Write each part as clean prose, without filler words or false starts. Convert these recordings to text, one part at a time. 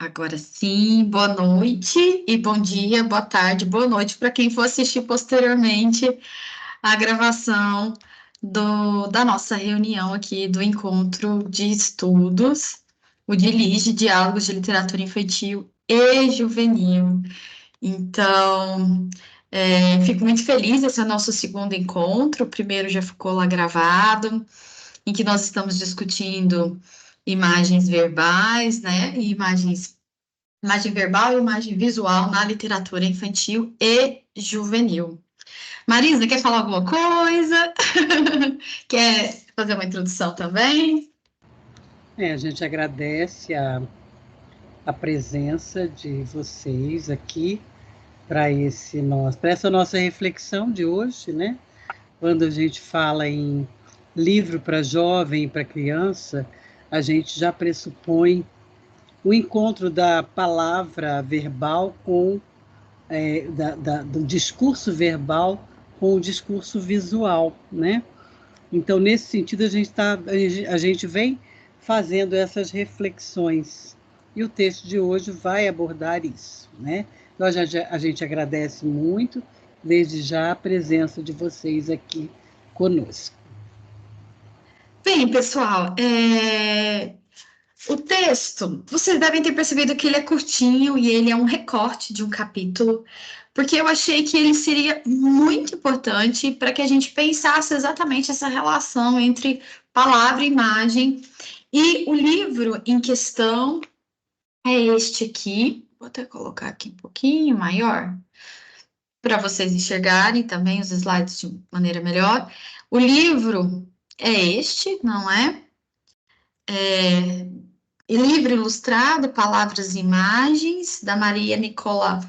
Agora sim, boa noite e bom dia, boa tarde, boa noite para quem for assistir posteriormente a gravação da nossa reunião aqui do Encontro de Estudos, o DILIGE, Diálogos de Literatura Infantil e Juvenil. Então, fico muito feliz, esse é o nosso segundo encontro, o primeiro já ficou lá gravado, em que nós estamos discutindo imagens verbais, né, e imagem verbal e imagem visual na literatura infantil e juvenil. Marisa, quer falar alguma coisa? Quer fazer uma introdução também? A gente agradece a presença de vocês aqui para essa nossa reflexão de hoje, né? Quando a gente fala em livro para jovem, para criança, a gente já pressupõe o encontro da palavra verbal com do discurso verbal com o discurso visual, né? Então, nesse sentido, a gente vem fazendo essas reflexões. E o texto de hoje vai abordar isso, né? Então, a gente agradece muito, desde já, a presença de vocês aqui conosco. Bem, pessoal, o texto, vocês devem ter percebido que ele é curtinho e ele é um recorte de um capítulo, porque eu achei que ele seria muito importante para que a gente pensasse exatamente essa relação entre palavra e imagem. E o livro em questão é este aqui. Vou até colocar aqui um pouquinho maior, para vocês enxergarem também os slides de maneira melhor. O livro é este, não é? Livro ilustrado, Palavras e Imagens, da Maria Nicola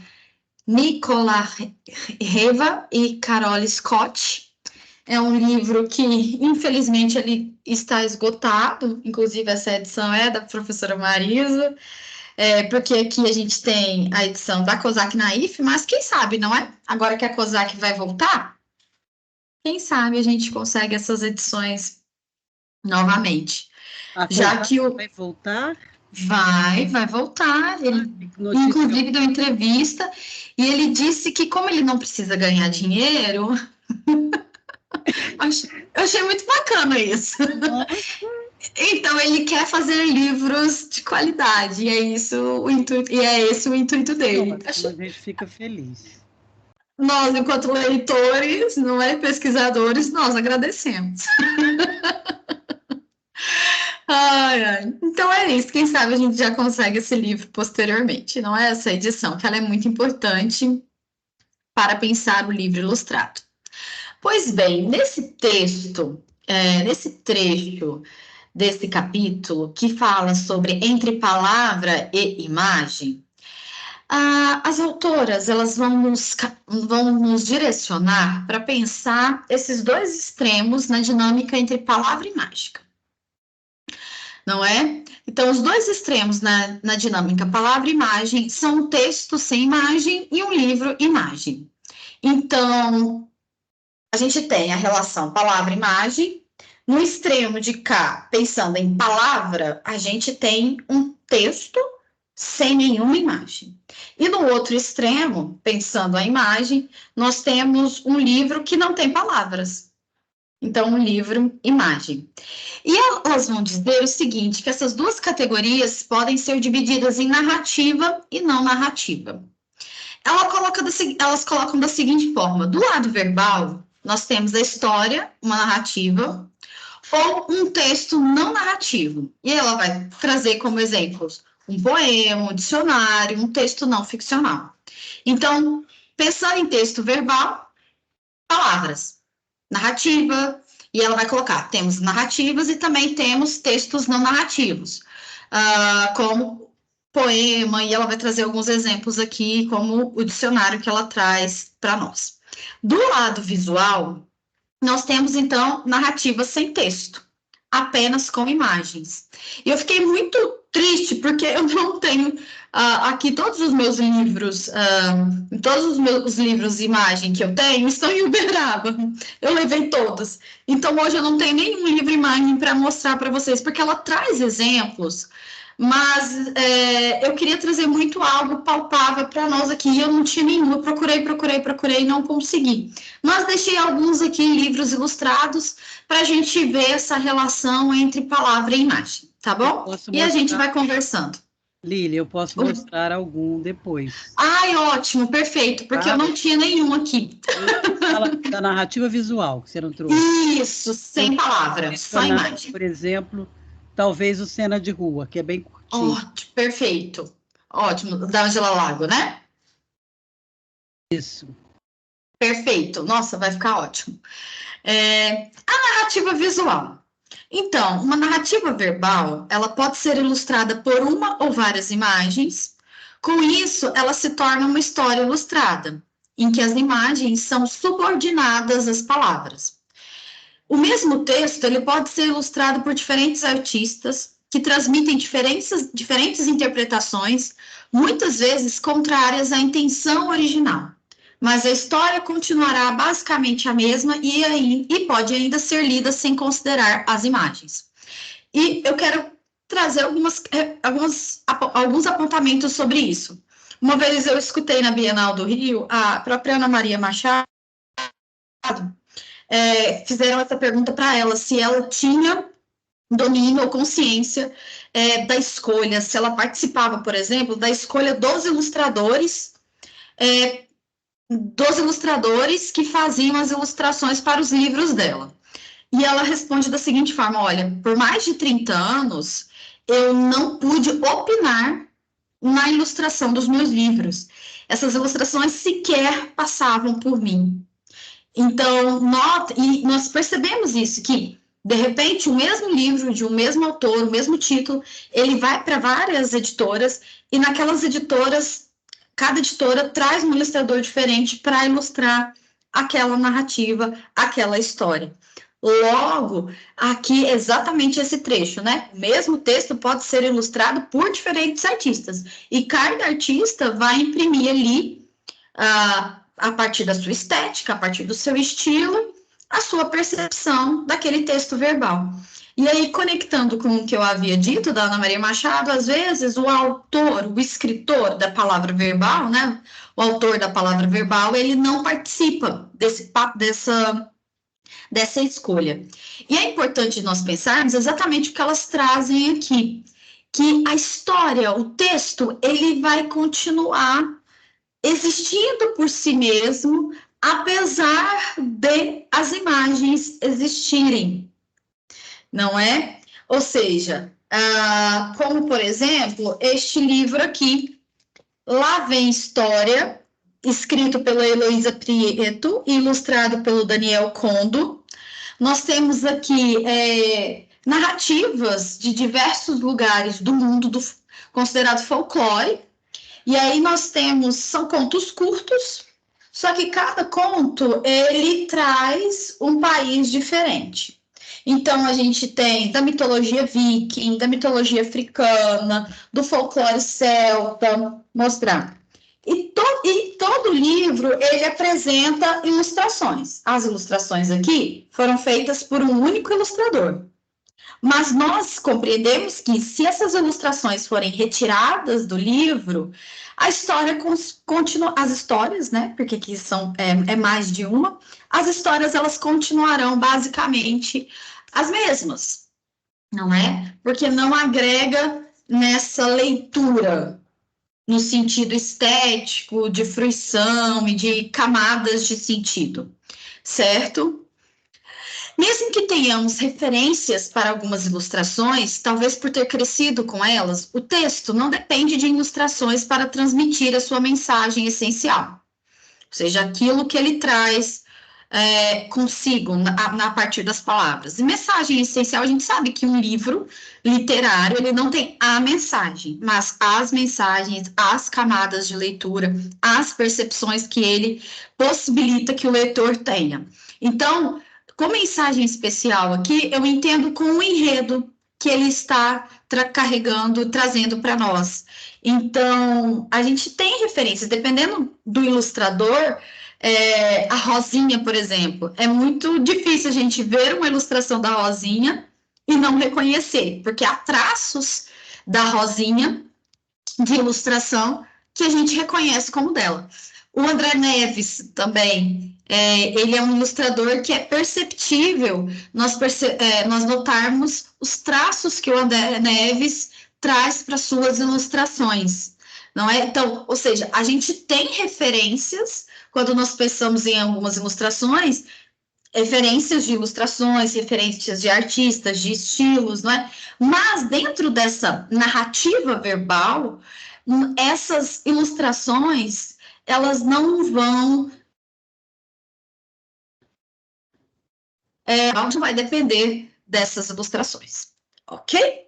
Reva e Carole Scott. É um livro que, infelizmente, ele está esgotado, inclusive essa edição é da professora Marisa, porque aqui a gente tem a edição da Kozak Naif, mas quem sabe, não é? Agora que a Kozak vai voltar, quem sabe a gente consegue essas edições novamente. A Já que vai voltar? vai voltar. Ele, inclusive, deu entrevista e ele disse que, como ele não precisa ganhar dinheiro, eu achei muito bacana isso. Então, ele quer fazer livros de qualidade, e é isso o intuito, e é esse o intuito dele. A gente fica feliz. Nós, enquanto leitores, não é pesquisadores, nós agradecemos. Ai, ai. Então é isso, quem sabe a gente já consegue esse livro posteriormente, não é essa edição, que ela é muito importante para pensar o livro ilustrado. Pois bem, nesse texto, nesse trecho desse capítulo que fala sobre entre palavra e imagem, as autoras elas vão nos direcionar para pensar esses dois extremos na dinâmica entre palavra e mágica. Não é? Então, os dois extremos na dinâmica palavra e imagem são um texto sem imagem e um livro imagem. Então, a gente tem a relação palavra-imagem. No extremo de cá, pensando em palavra, a gente tem um texto sem nenhuma imagem. E no outro extremo, pensando a imagem, nós temos um livro que não tem palavras. Então, um livro, imagem. E elas vão dizer o seguinte, que essas duas categorias podem ser divididas em narrativa e não narrativa. Elas colocam da seguinte forma, do lado verbal, nós temos a história, uma narrativa, ou um texto não narrativo. E ela vai trazer como exemplos um poema, um dicionário, um texto não ficcional. Então, pensando em texto verbal, palavras, narrativa, e ela vai colocar, temos narrativas e também temos textos não narrativos, como poema, e ela vai trazer alguns exemplos aqui, como o dicionário que ela traz para nós. Do lado visual, nós temos, então, narrativas sem texto, apenas com imagens. E eu fiquei muito triste, porque eu não tenho aqui todos os meus livros, todos os meus livros de imagem que eu tenho estão em Uberaba. Eu levei todos. Então, hoje eu não tenho nenhum livro imagem para mostrar para vocês, porque ela traz exemplos Mas eu queria trazer muito algo palpável para nós aqui, e eu não tinha nenhum, eu procurei e não consegui. Mas deixei alguns aqui, livros ilustrados, para a gente ver essa relação entre palavra e imagem, tá bom? E a gente vai conversando. Lília, eu posso mostrar algum depois. Ai, ótimo, perfeito, porque eu não tinha nenhum aqui. Fala da narrativa visual, que você não trouxe. Isso, sem palavra, só imagem. Por exemplo, talvez o Cena de Rua, que é bem curtinho. Ótimo, perfeito. Ótimo, da Angela Lago, né? Isso. Perfeito, nossa, vai ficar ótimo. A narrativa visual. Então, uma narrativa verbal, ela pode ser ilustrada por uma ou várias imagens. Com isso, ela se torna uma história ilustrada, em que as imagens são subordinadas às palavras. O mesmo texto, ele pode ser ilustrado por diferentes artistas que transmitem diferentes interpretações, muitas vezes contrárias à intenção original. Mas a história continuará basicamente a mesma e pode ainda ser lida sem considerar as imagens. E eu quero trazer alguns apontamentos sobre isso. Uma vez eu escutei na Bienal do Rio a própria Ana Maria Machado, fizeram essa pergunta para ela, se ela tinha domínio ou consciência da escolha, se ela participava, por exemplo, da escolha dos ilustradores que faziam as ilustrações para os livros dela. E ela responde da seguinte forma: olha, por mais de 30 anos, eu não pude opinar na ilustração dos meus livros. Essas ilustrações sequer passavam por mim. Então, nós percebemos isso, que, de repente, o mesmo livro, de um mesmo autor, o mesmo título, ele vai para várias editoras, e naquelas editoras, cada editora traz um ilustrador diferente para ilustrar aquela narrativa, aquela história. Logo, aqui exatamente esse trecho, né? O mesmo texto pode ser ilustrado por diferentes artistas, e cada artista vai imprimir ali a partir da sua estética, a partir do seu estilo, a sua percepção daquele texto verbal. E aí, conectando com o que eu havia dito da Ana Maria Machado, às vezes o autor, o escritor da palavra verbal, né, o autor da palavra verbal, ele não participa dessa escolha. E é importante nós pensarmos exatamente o que elas trazem aqui, que a história, o texto, ele vai continuar existindo por si mesmo, apesar de as imagens existirem, não é? Ou seja, como, por exemplo, este livro aqui, Lá Vem História, escrito pela Heloísa Prieto e ilustrado pelo Daniel Condo. Nós temos aqui narrativas de diversos lugares do mundo considerado folclore. E aí nós são contos curtos, só que cada conto, ele traz um país diferente. Então, a gente tem da mitologia viking, da mitologia africana, do folclore celta, mostrar. E todo livro, ele apresenta ilustrações. As ilustrações aqui foram feitas por um único ilustrador. Mas nós compreendemos que, se essas ilustrações forem retiradas do livro, a história continua, as histórias, né? Porque aqui é mais de uma, as histórias elas continuarão basicamente as mesmas, não é? Porque não agrega nessa leitura, no sentido estético, de fruição e de camadas de sentido, certo? Mesmo que tenhamos referências para algumas ilustrações, talvez por ter crescido com elas, o texto não depende de ilustrações para transmitir a sua mensagem essencial. Ou seja, aquilo que ele traz consigo a partir das palavras. E mensagem essencial, a gente sabe que um livro literário, ele não tem a mensagem, mas as mensagens, as camadas de leitura, as percepções que ele possibilita que o leitor tenha. Então, com mensagem especial aqui, eu entendo com o enredo que ele está carregando, trazendo para nós. Então, a gente tem referências, dependendo do ilustrador, a Rosinha, por exemplo, é muito difícil a gente ver uma ilustração da Rosinha e não reconhecer, porque há traços da Rosinha, de ilustração, que a gente reconhece como dela. O André Neves também, ele é um ilustrador que é perceptível nós notarmos os traços que o André Neves traz para suas ilustrações, não é? Então, ou seja, a gente tem referências, quando nós pensamos em algumas ilustrações, referências de ilustrações, referências de artistas, de estilos, não é? Mas dentro dessa narrativa verbal, essas ilustrações, elas não vão... vai depender dessas ilustrações, ok?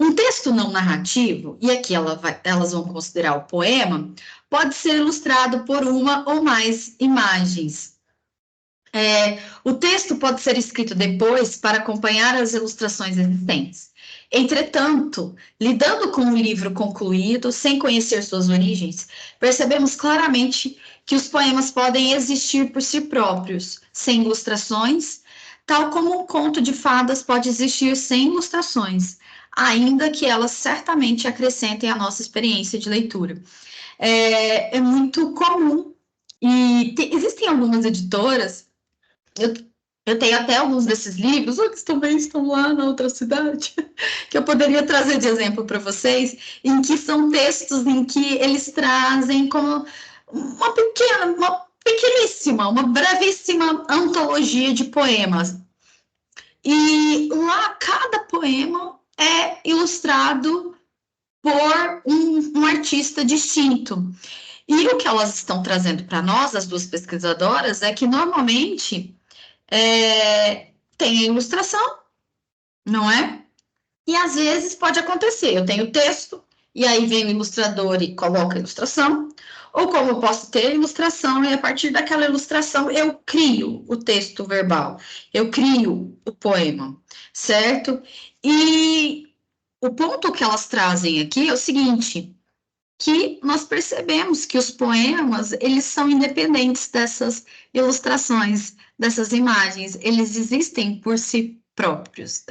Um texto não narrativo, e aqui elas vão considerar o poema, pode ser ilustrado por uma ou mais imagens. O texto pode ser escrito depois para acompanhar as ilustrações existentes. Entretanto, lidando com um livro concluído, sem conhecer suas origens, percebemos claramente que os poemas podem existir por si próprios, sem ilustrações, tal como um conto de fadas pode existir sem ilustrações, ainda que elas certamente acrescentem à nossa experiência de leitura. É muito comum, e existem algumas editoras. Eu tenho até alguns desses livros, que também estão lá na outra cidade, que eu poderia trazer de exemplo para vocês, em que são textos em que eles trazem como uma pequeníssima, uma brevíssima antologia de poemas. E lá cada poema é ilustrado por um artista distinto. E o que elas estão trazendo para nós, as duas pesquisadoras, é que normalmente tem a ilustração, não é? E às vezes pode acontecer, eu tenho o texto, e aí vem o ilustrador e coloca a ilustração, ou como eu posso ter a ilustração, e a partir daquela ilustração eu crio o texto verbal, eu crio o poema, certo? E o ponto que elas trazem aqui é o seguinte, que nós percebemos que os poemas, eles são independentes dessas ilustrações, dessas imagens, eles existem por si próprios,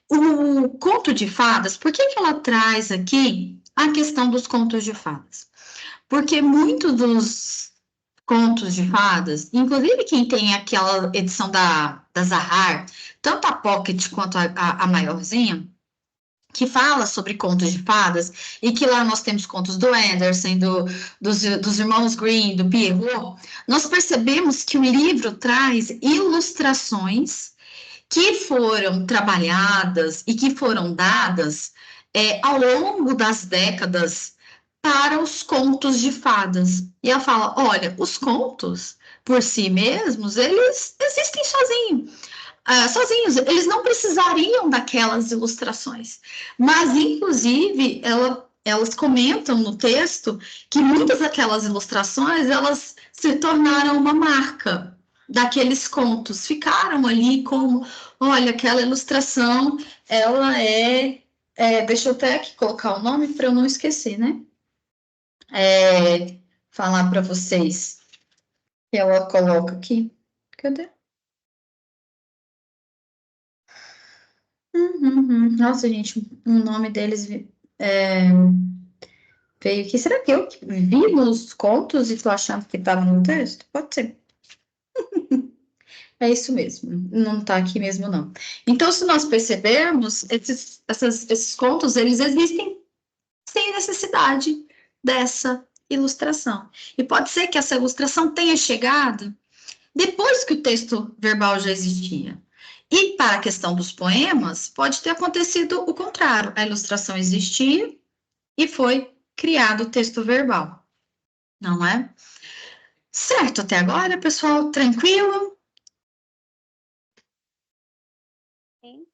O conto de fadas, por que ela traz aqui a questão dos contos de fadas? Porque muitos dos contos de fadas, inclusive quem tem aquela edição da Zahar, tanto a Pocket quanto a maiorzinha, que fala sobre contos de fadas, e que lá nós temos contos do Anderson, dos irmãos Grimm, do Pierrot, nós percebemos que o livro traz ilustrações que foram trabalhadas e que foram dadas ao longo das décadas para os contos de fadas. E ela fala, olha, os contos, por si mesmos, eles existem sozinhos, eles não precisariam daquelas ilustrações. Mas, inclusive, elas comentam no texto que muitas daquelas ilustrações, elas se tornaram uma marca daqueles contos, ficaram ali como, olha, aquela ilustração, ela deixa eu até aqui colocar o nome para eu não esquecer, né? Falar para vocês que ela coloca aqui. Cadê? Nossa, gente, o nome deles veio aqui. Será que eu que vi nos contos e estou achando que estava no texto? Pode ser. É isso mesmo, não está aqui mesmo, não. Então, se nós percebermos, esses contos, eles existem sem necessidade dessa ilustração. E pode ser que essa ilustração tenha chegado depois que o texto verbal já existia. E para a questão dos poemas, pode ter acontecido o contrário. A ilustração existia e foi criado o texto verbal, não é? Certo até agora, pessoal? Tranquilo? Sim.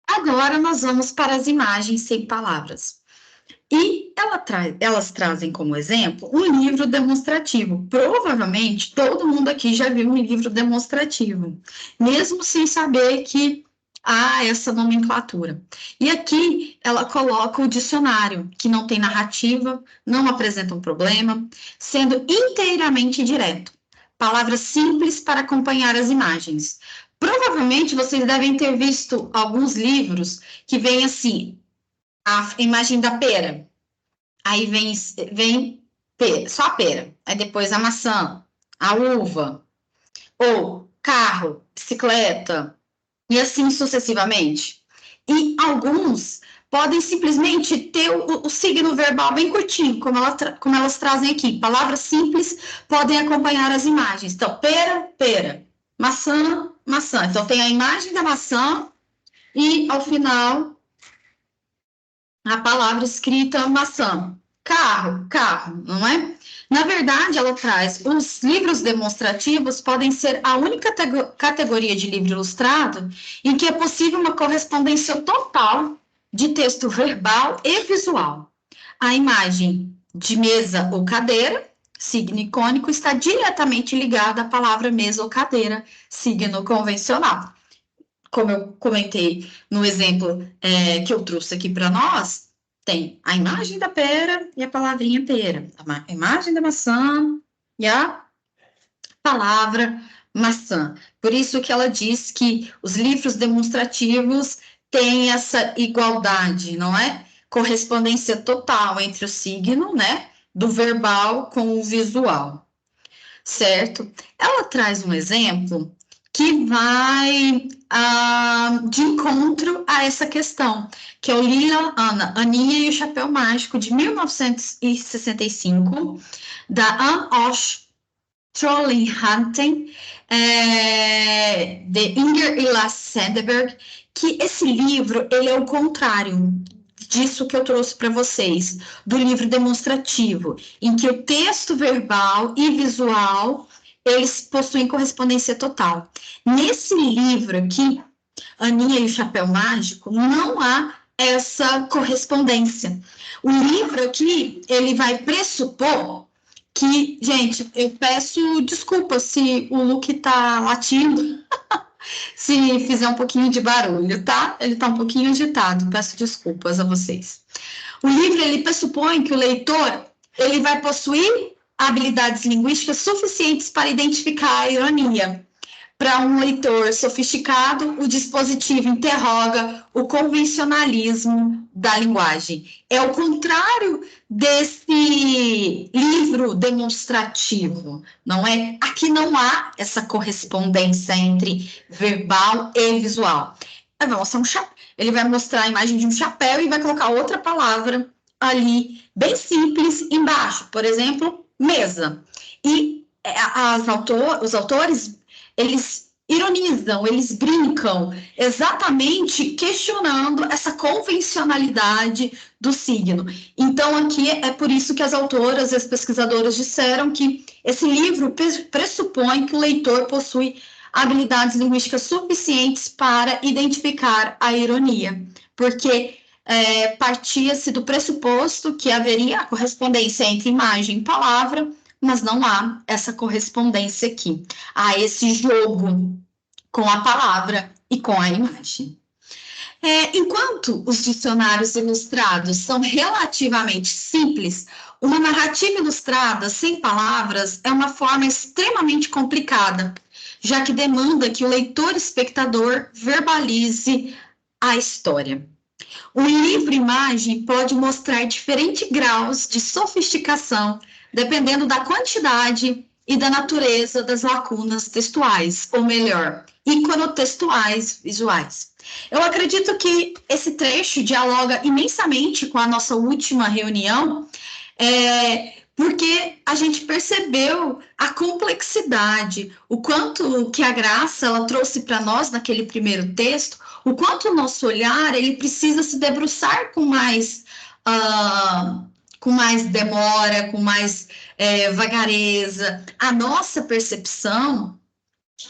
Agora nós vamos para as imagens sem palavras. E elas trazem como exemplo um livro demonstrativo. Provavelmente todo mundo aqui já viu um livro demonstrativo, mesmo sem saber que há essa nomenclatura. E aqui ela coloca o dicionário, que não tem narrativa, não apresenta um problema, sendo inteiramente direto. Palavras simples para acompanhar as imagens. Provavelmente vocês devem ter visto alguns livros que vem assim, a imagem da pera. Aí vem pera, só a pera. Aí depois a maçã, a uva, ou carro, bicicleta, e assim sucessivamente. E alguns podem simplesmente ter o signo verbal bem curtinho, como elas trazem aqui. Palavras simples podem acompanhar as imagens. Então, pera, pera. Maçã, maçã. Então, tem a imagem da maçã e, ao final, a palavra escrita maçã. Carro, carro, não é? Na verdade, ela traz os livros demonstrativos podem ser a única categoria de livro ilustrado em que é possível uma correspondência total de texto verbal e visual. A imagem de mesa ou cadeira, signo icônico, está diretamente ligada à palavra mesa ou cadeira, signo convencional. Como eu comentei no exemplo que eu trouxe aqui para nós, tem a imagem da pera e a palavrinha pera, a imagem da maçã e a palavra maçã. Por isso que ela diz que os livros demonstrativos têm essa igualdade, não é? Correspondência total entre o signo, né, do verbal com o visual, certo? Ela traz um exemplo que vai de encontro a essa questão, que é o Lila Aninha e o Chapéu Mágico, de 1965, da Anne Osh Trollinghausen, de Inger e Lars Sandberg, que esse livro, ele é o contrário disso que eu trouxe para vocês, do livro demonstrativo, em que o texto verbal e visual, eles possuem correspondência total. Nesse livro aqui, Aninha e o Chapéu Mágico, não há essa correspondência. O livro aqui, ele vai pressupor que, gente, eu peço desculpa se o Luke tá latindo, se fizer um pouquinho de barulho, tá? Ele tá um pouquinho agitado, peço desculpas a vocês. O livro, ele pressupõe que o leitor, ele vai possuir habilidades linguísticas suficientes para identificar a ironia. Para um leitor sofisticado, o dispositivo interroga o convencionalismo da linguagem. É o contrário desse livro demonstrativo, não é? Aqui não há essa correspondência entre verbal e visual. Ele vai mostrar a imagem de um chapéu e vai colocar outra palavra ali, bem simples, embaixo. Por exemplo, mesa. E os autores, eles ironizam, eles brincam, exatamente questionando essa convencionalidade do signo. Então, aqui é por isso que as autoras e as pesquisadoras disseram que esse livro pressupõe que o leitor possui habilidades linguísticas suficientes para identificar a ironia, porque partia-se do pressuposto que haveria a correspondência entre imagem e palavra, mas não há essa correspondência aqui. Há esse jogo com a palavra e com a imagem. Enquanto os dicionários ilustrados são relativamente simples, uma narrativa ilustrada sem palavras é uma forma extremamente complicada, já que demanda que o leitor-espectador verbalize a história. O livro-imagem pode mostrar diferentes graus de sofisticação, dependendo da quantidade e da natureza das lacunas textuais, ou melhor, iconotextuais visuais. Eu acredito que esse trecho dialoga imensamente com a nossa última reunião, porque a gente percebeu a complexidade, o quanto que a Graça ela trouxe para nós naquele primeiro texto, o quanto o nosso olhar ele precisa se debruçar com mais demora, com mais vagareza. A nossa percepção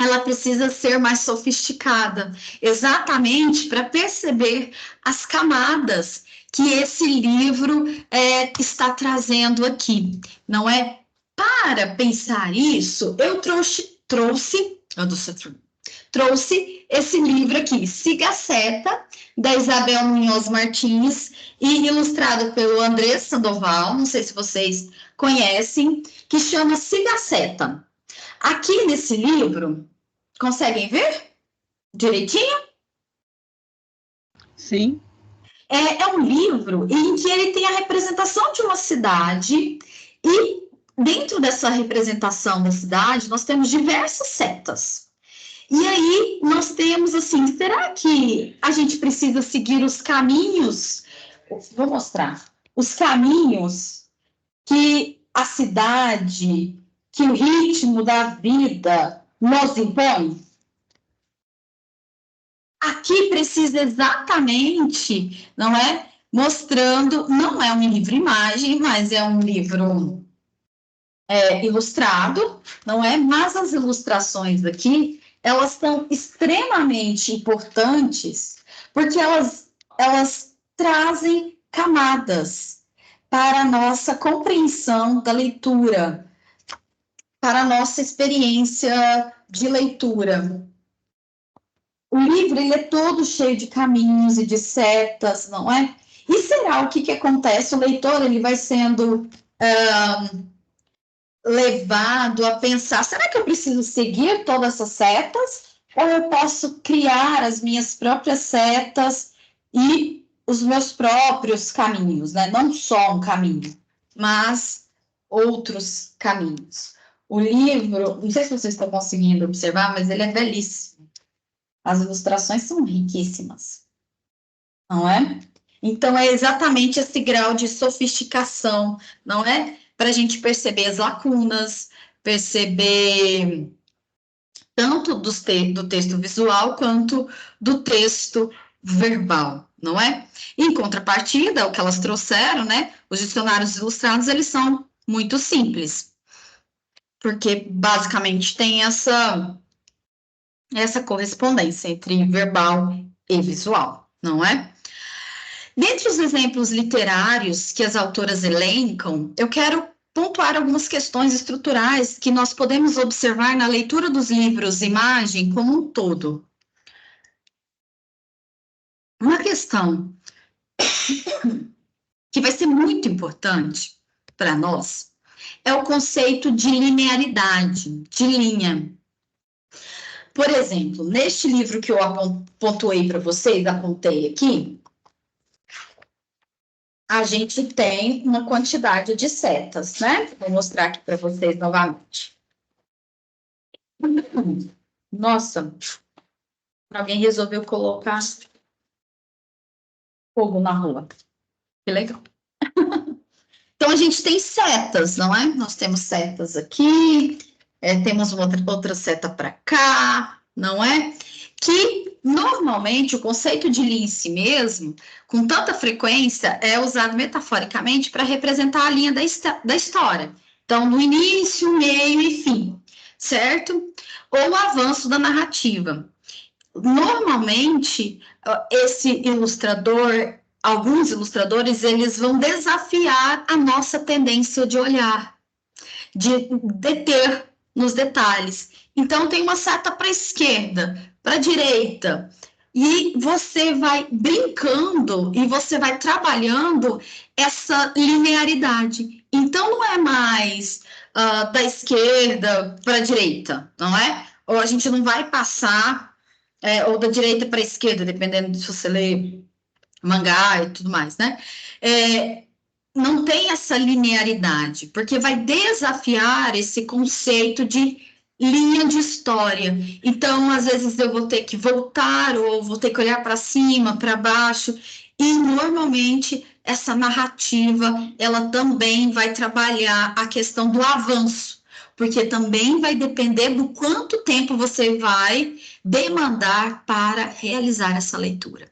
ela precisa ser mais sofisticada, exatamente para perceber as camadas que esse livro está trazendo aqui, não é? Para pensar isso, eu trouxe esse livro aqui, Sigaceta, da Isabel Munhoz Martins, e ilustrado pelo André Sandoval, não sei se vocês conhecem, que chama Sigaceta. Aqui nesse livro, conseguem ver? direitinho? Sim. É um livro em que ele tem a representação de uma cidade e dentro dessa representação da cidade nós temos diversas setas. E aí nós temos assim, será que a gente precisa seguir os caminhos? Vou mostrar. Os caminhos que a cidade, que o ritmo da vida nos impõe? Aqui precisa exatamente, não é? Mostrando, não é um livro-imagem, mas é um livro ilustrado, não é? Mas as ilustrações aqui, elas são extremamente importantes, porque elas trazem camadas para a nossa compreensão da leitura, para a nossa experiência de leitura. O livro ele é todo cheio de caminhos e de setas, não é? E será o que acontece? O leitor ele vai sendo levado a pensar, será que eu preciso seguir todas essas setas? Ou eu posso criar as minhas próprias setas e os meus próprios caminhos, né? Não só um caminho, mas outros caminhos. O livro, não sei se vocês estão conseguindo observar, mas ele é belíssimo. As ilustrações são riquíssimas, não é? Então, é exatamente esse grau de sofisticação, não é? Para a gente perceber as lacunas, perceber tanto do texto visual quanto do texto verbal, não é? Em contrapartida, o que elas trouxeram, né? Os dicionários ilustrados, eles são muito simples, porque basicamente tem essa correspondência entre verbal e visual, não é? Dentre os exemplos literários que as autoras elencam, eu quero pontuar algumas questões estruturais que nós podemos observar na leitura dos livros imagem como um todo. Uma questão que vai ser muito importante para nós é o conceito de linearidade, de linha. Por exemplo, neste livro que eu pontuei para vocês, apontei aqui, a gente tem uma quantidade de setas, né? Vou mostrar aqui para vocês novamente. Nossa, alguém resolveu colocar fogo na rua. Que legal. Então, a gente tem setas, não é? Nós temos setas aqui, temos outra seta para cá, não é? Que, normalmente, o conceito de linha em si mesmo, com tanta frequência, é usado metaforicamente para representar a linha da história. Então, no início, meio e fim, certo? Ou o avanço da narrativa. Normalmente, esse ilustrador, alguns ilustradores, eles vão desafiar a nossa tendência de olhar, de deter nos detalhes. Então, tem uma seta para a esquerda, para a direita, e você vai brincando e você vai trabalhando essa linearidade. Então, não é mais da esquerda para a direita, não é? Ou a gente não vai passar, ou da direita para a esquerda, dependendo de se você lê mangá e tudo mais, né? Não tem essa linearidade, porque vai desafiar esse conceito de linha de história. Então, às vezes, eu vou ter que voltar, ou vou ter que olhar para cima, para baixo, e normalmente essa narrativa, ela também vai trabalhar a questão do avanço, porque também vai depender do quanto tempo você vai demandar para realizar essa leitura.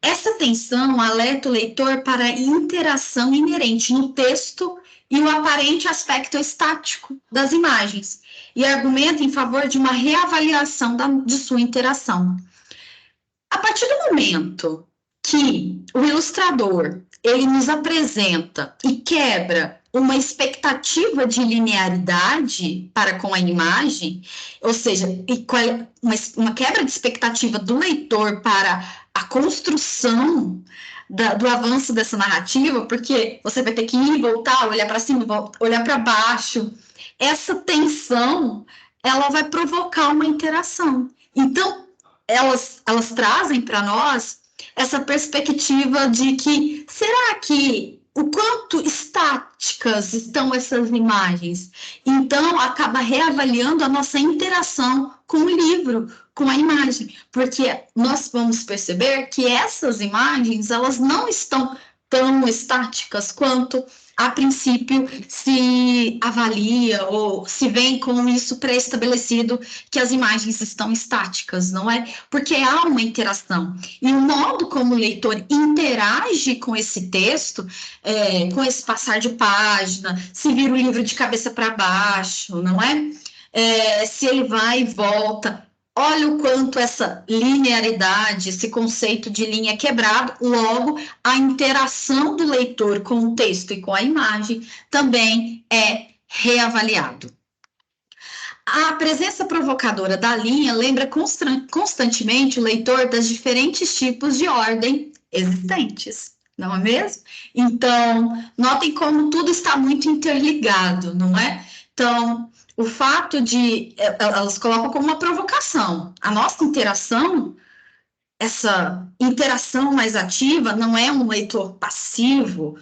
Essa atenção alerta o leitor para a interação inerente no texto e o aparente aspecto estático das imagens, e argumenta em favor de uma reavaliação de sua interação. A partir do momento que o ilustrador ele nos apresenta e quebra uma expectativa de linearidade para com a imagem, ou seja, uma quebra de expectativa do leitor para a construção do avanço dessa narrativa, porque você vai ter que ir, voltar, olhar para cima, olhar para baixo. Essa tensão, ela vai provocar uma interação. Então, elas trazem para nós essa perspectiva de que, será que o quanto estáticas estão essas imagens? Então, acaba reavaliando a nossa interação com o livro, com a imagem, porque nós vamos perceber que essas imagens, elas não estão tão estáticas quanto a princípio se avalia ou se vem com isso pré-estabelecido que as imagens estão estáticas, não é? Porque há uma interação. E o modo como o leitor interage com esse texto, com esse passar de página, se vira o livro de cabeça para baixo, não é? Se ele vai e volta. Olha o quanto essa linearidade, esse conceito de linha é quebrado, logo a interação do leitor com o texto e com a imagem também é reavaliado. A presença provocadora da linha lembra constantemente o leitor das diferentes tipos de ordem existentes, não é mesmo? Então, notem como tudo está muito interligado, não é? Então, o fato de... Elas colocam como uma provocação. A nossa interação, essa interação mais ativa, não é um leitor passivo,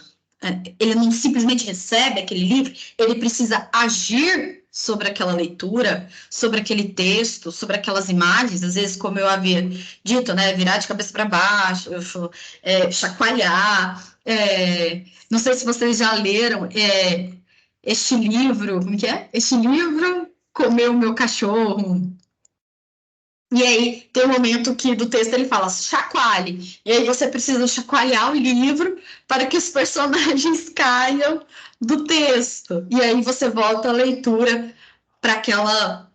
ele não simplesmente recebe aquele livro, ele precisa agir sobre aquela leitura, sobre aquele texto, sobre aquelas imagens, às vezes, como eu havia dito, né, virar de cabeça para baixo, chacoalhar, não sei se vocês já leram este livro, como que é? Este livro comeu o meu cachorro. E aí tem um momento que do texto ele fala chacoalhe, e aí você precisa chacoalhar o livro para que os personagens caiam do texto, e aí você volta à leitura para aquela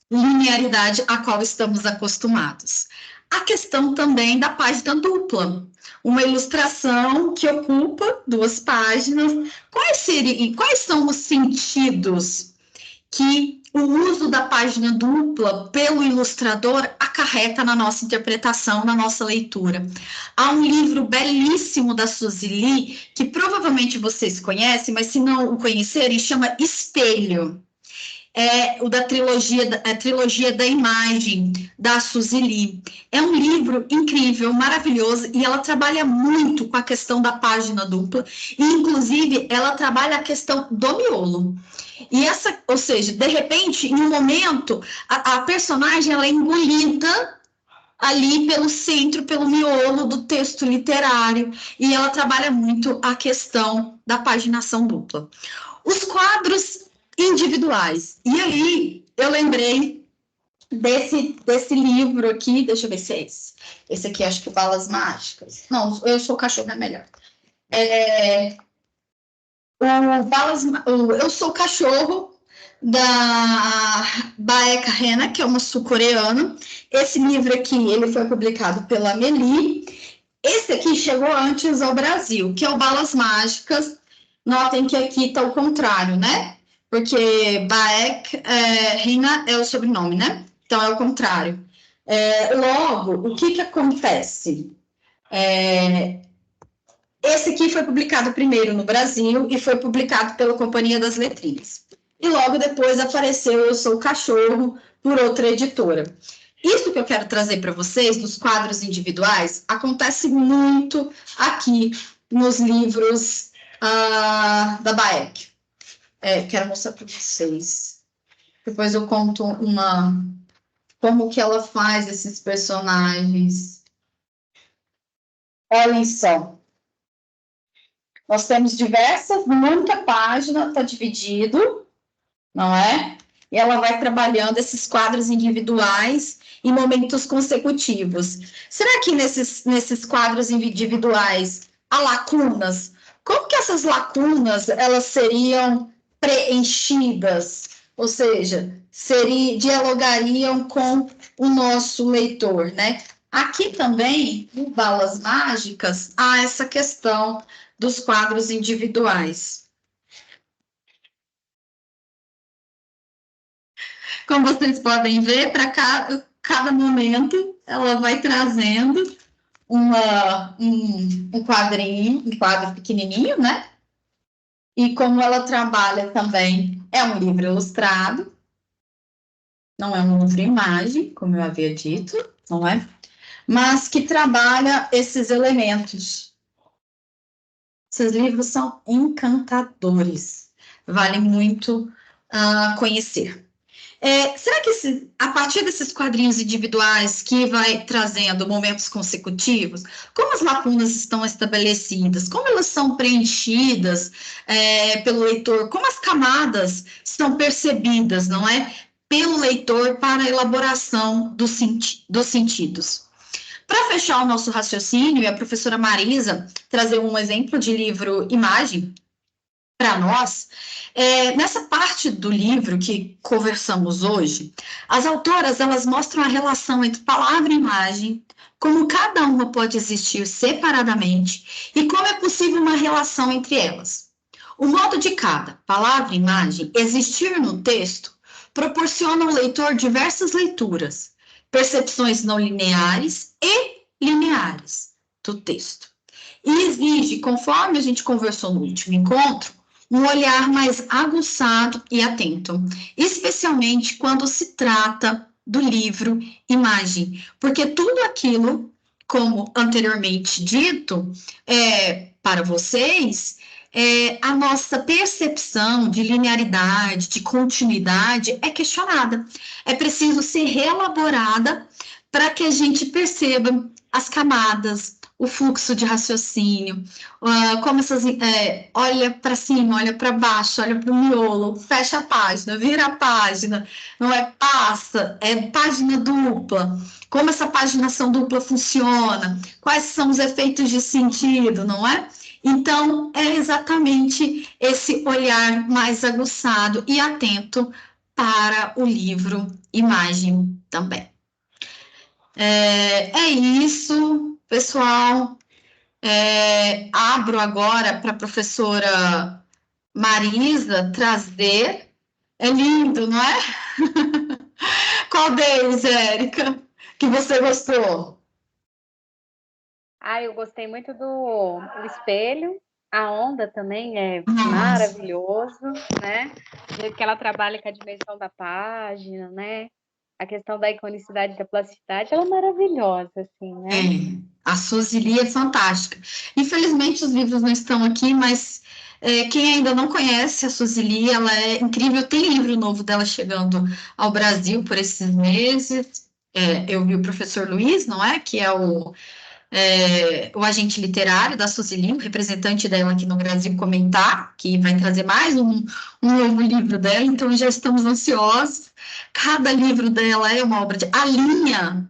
linearidade a qual estamos acostumados. A questão também da página dupla, uma ilustração que ocupa 2 páginas. Quais são os sentidos que o uso da página dupla pelo ilustrador acarreta na nossa interpretação, na nossa leitura? Há um livro belíssimo da Suzy Lee, que provavelmente vocês conhecem, mas se não o conhecerem, chama Espelho. O da trilogia da imagem, da Suzy Lee. É um livro incrível, maravilhoso, e ela trabalha muito com a questão da página dupla, e inclusive ela trabalha a questão do miolo. E ou seja, de repente, em um momento, a personagem ela é engolida ali pelo centro, pelo miolo do texto literário, e ela trabalha muito a questão da paginação dupla. Os quadros individuais. E aí, eu lembrei desse livro aqui, deixa eu ver se é esse. Esse aqui, acho que Balas Mágicas. Não, Eu Sou o Cachorro é melhor. Eu Sou o Cachorro, da Baek Hena, que é uma sul-coreana. Esse livro aqui, ele foi publicado pela Amélie. Esse aqui chegou antes ao Brasil, que é o Balas Mágicas. Notem que aqui está o contrário, né? Porque Baek Hena é o sobrenome, né? Então, é o contrário. Logo, o que acontece? Esse aqui foi publicado primeiro no Brasil e foi publicado pela Companhia das Letrinhas. E logo depois apareceu Eu Sou o Cachorro, por outra editora. Isso que eu quero trazer para vocês, dos quadros individuais, acontece muito aqui nos livros da Baek. Quero mostrar para vocês. Depois eu conto como que ela faz esses personagens. Olhem só. Nós temos muita página, está dividido, não é? E ela vai trabalhando esses quadros individuais em momentos consecutivos. Será que nesses quadros individuais há lacunas? Como que essas lacunas elas seriam preenchidas? Ou seja, dialogariam com o nosso leitor, né? Aqui também, no Balas Mágicas, há essa questão dos quadros individuais. Como vocês podem ver, para cada momento, ela vai trazendo um quadro pequenininho, né? E como ela trabalha também, é um livro ilustrado, não é um livro imagem, como eu havia dito. não é? Mas que trabalha esses elementos. Esses livros são encantadores, vale muito conhecer. Será que a partir desses quadrinhos individuais que vai trazendo momentos consecutivos, como as lacunas estão estabelecidas, como elas são preenchidas pelo leitor, como as camadas são percebidas, não é? Pelo leitor para a elaboração dos sentidos. Para fechar o nosso raciocínio, e a professora Marisa trazer um exemplo de livro imagem para nós, nessa parte do livro que conversamos hoje, as autoras elas mostram a relação entre palavra e imagem, como cada uma pode existir separadamente e como é possível uma relação entre elas. O modo de cada palavra e imagem existir no texto proporciona ao leitor diversas leituras, percepções não lineares e lineares do texto. E exige, conforme a gente conversou no último encontro, um olhar mais aguçado e atento, especialmente quando se trata do livro imagem, porque tudo aquilo, como anteriormente dito, para vocês, a nossa percepção de linearidade, de continuidade é questionada. É preciso ser reelaborada para que a gente perceba as camadas, o fluxo de raciocínio, como essas, olha para cima, olha para baixo, olha para o miolo, fecha a página, vira a página, não é passa, é página dupla, como essa paginação dupla funciona, quais são os efeitos de sentido, não é? Então, é exatamente esse olhar mais aguçado e atento para o livro imagem também. É isso, pessoal. Abro agora para a professora Marisa trazer. É lindo, não é? Qual deles, Érica, que você gostou? Eu gostei muito do O Espelho. A Onda também é Nossa. maravilhoso, né? O jeito que ela trabalha com a dimensão da página, né? A questão da iconicidade, da plasticidade, ela é maravilhosa, assim, né? A Suzy é fantástica. Infelizmente, os livros não estão aqui, mas quem ainda não conhece a Suzy, ela é incrível. Tem livro novo dela chegando ao Brasil por esses meses. Eu vi o professor Luiz, não é? Que é o agente literário da Suzy, o representante dela aqui no Brasil, comentar que vai trazer mais um novo livro dela, então já estamos ansiosos. Cada livro dela é uma obra de... A Linha,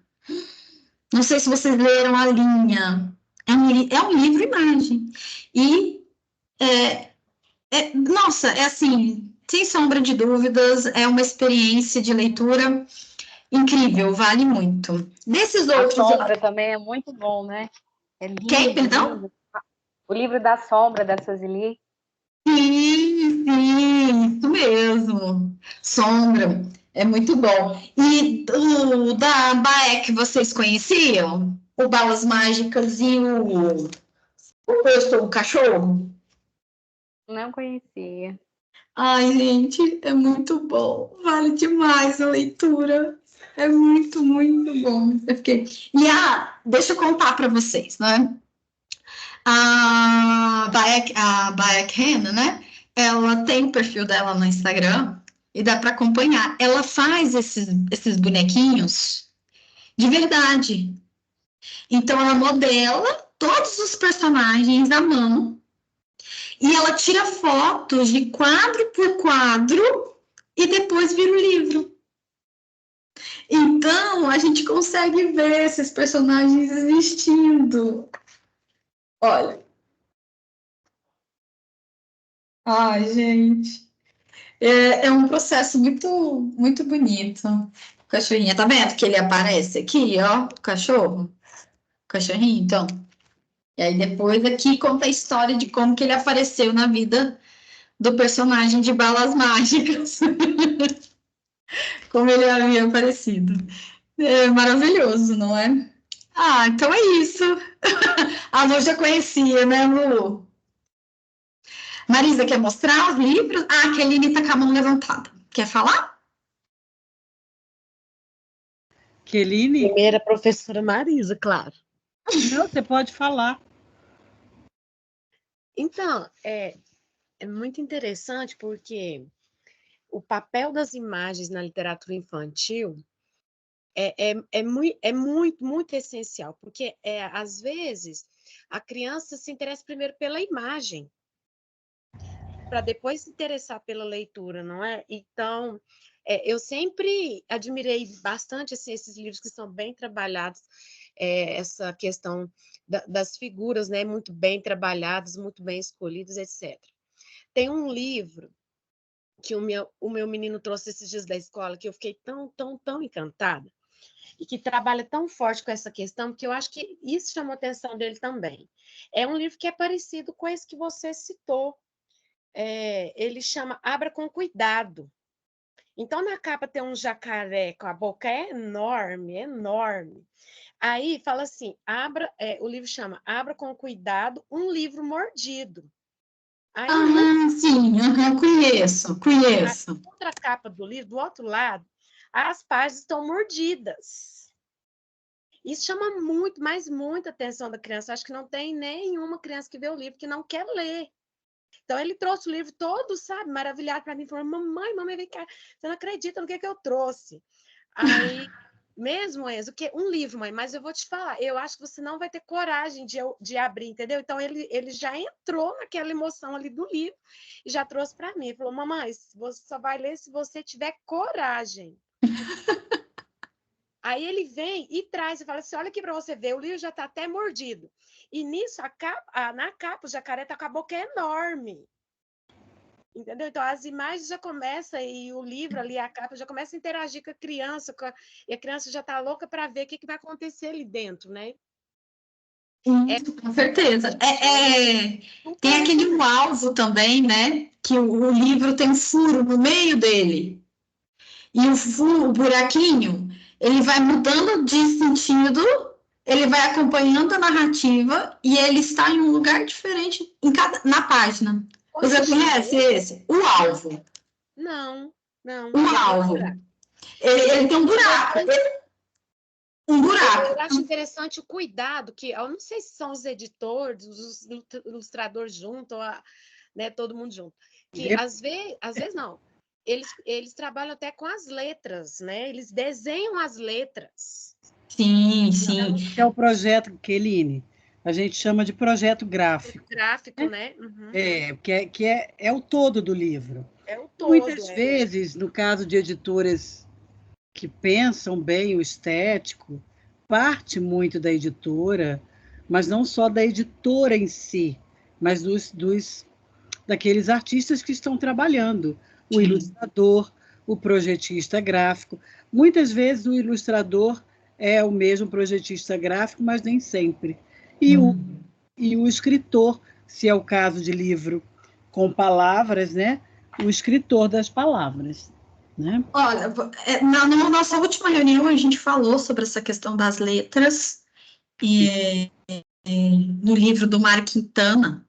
não sei se vocês leram A Linha, é um livro imagem, e nossa, é assim, sem sombra de dúvidas, é uma experiência de leitura incrível, vale muito. Desses A outros... Sombra também é muito bom, né? É Quem, lindo, perdão? lindo. O livro da Sombra, da Suzy. Sim, isso mesmo. Sombra, é muito bom. E o da Baek, vocês conheciam? O Balas Mágicas e Eu Sou o Cachorro? Não conhecia. Ai, gente, é muito bom. Vale demais a leitura. É muito, muito bom. Eu fiquei... deixa eu contar para vocês, né? A Baek Hanna, né? Ela tem o perfil dela no Instagram e dá para acompanhar. Ela faz esses bonequinhos de verdade. Então, ela modela todos os personagens à mão e ela tira fotos de quadro por quadro e depois vira o livro. Então, a gente consegue ver esses personagens existindo. Olha. Ai, gente. É um processo muito, muito bonito. O cachorrinho, tá vendo que ele aparece aqui, ó, o cachorro? O cachorrinho, então. E aí depois aqui conta a história de como que ele apareceu na vida do personagem de Balas Mágicas. Como ele havia aparecido. É maravilhoso, não é? Então é isso. A Lu já conhecia, né, Lu? Marisa, quer mostrar os livros? A Keline tá com a mão levantada. Quer falar? Keline? Primeira professora Marisa, claro. Não, você pode falar. Então, é muito interessante porque o papel das imagens na literatura infantil muito essencial, porque às vezes a criança se interessa primeiro pela imagem, para depois se interessar pela leitura, não é? Então, eu sempre admirei bastante assim, esses livros que são bem trabalhados, essa questão das figuras, né? Muito bem trabalhadas, muito bem escolhidas, etc. Tem um livro que o meu menino trouxe esses dias da escola, que eu fiquei tão encantada, e que trabalha tão forte com essa questão, que eu acho que isso chamou a atenção dele também. É um livro que é parecido com esse que você citou. Ele chama Abra com Cuidado. Então, na capa tem um jacaré com a boca enorme, enorme. Aí fala assim, o livro chama Abra com Cuidado, um livro mordido. Aí, sim, conheço. a outra capa do livro, do outro lado, as páginas estão mordidas. Isso chama muito, mas muita atenção da criança. Acho que não tem nenhuma criança que vê o livro que não quer ler. Então, ele trouxe o livro todo, sabe, maravilhado para mim, falou, mamãe, vem cá, você não acredita no que eu trouxe. Aí, mesmo, Enzo, que um livro, mãe, mas eu vou te falar, eu acho que você não vai ter coragem de abrir, entendeu? Então, ele já entrou naquela emoção ali do livro e já trouxe para mim. Falou, mamãe, você só vai ler se você tiver coragem. Aí ele vem e traz e fala assim, olha aqui para você ver, o livro já está até mordido. E nisso, na capa, o jacaré está com a boca enorme. Entendeu? Então, as imagens já começam, e o livro ali, a capa, já começa a interagir com a criança, e a criança já está louca para ver o que vai acontecer ali dentro, né? Com certeza. Tem aquele alvo também, né? Que o livro tem um furo no meio dele. E o buraquinho, ele vai mudando de sentido, ele vai acompanhando a narrativa e ele está em um lugar diferente na página. Você conhece esse? O alvo. Não. O alvo. Ele tem um buraco. Um buraco. Eu acho interessante o cuidado que, eu não sei se são os editores, os ilustradores juntos, né, todo mundo junto, que às vezes não, eles trabalham até com as letras, né? Eles desenham as letras. Sim. É o projeto, Keline, a gente chama de projeto gráfico. Gráfico, né? Uhum. Que é o todo do livro. É o todo. Muitas vezes, no caso de editoras que pensam bem o estético, parte muito da editora, mas não só da editora em si, mas daqueles artistas que estão trabalhando, o ilustrador, o projetista gráfico. Muitas vezes o ilustrador é o mesmo projetista gráfico, mas nem sempre. E o escritor, se é o caso de livro com palavras, né? O escritor das palavras. Né? Olha, na nossa última reunião a gente falou sobre essa questão das letras e no livro do Mário Quintana,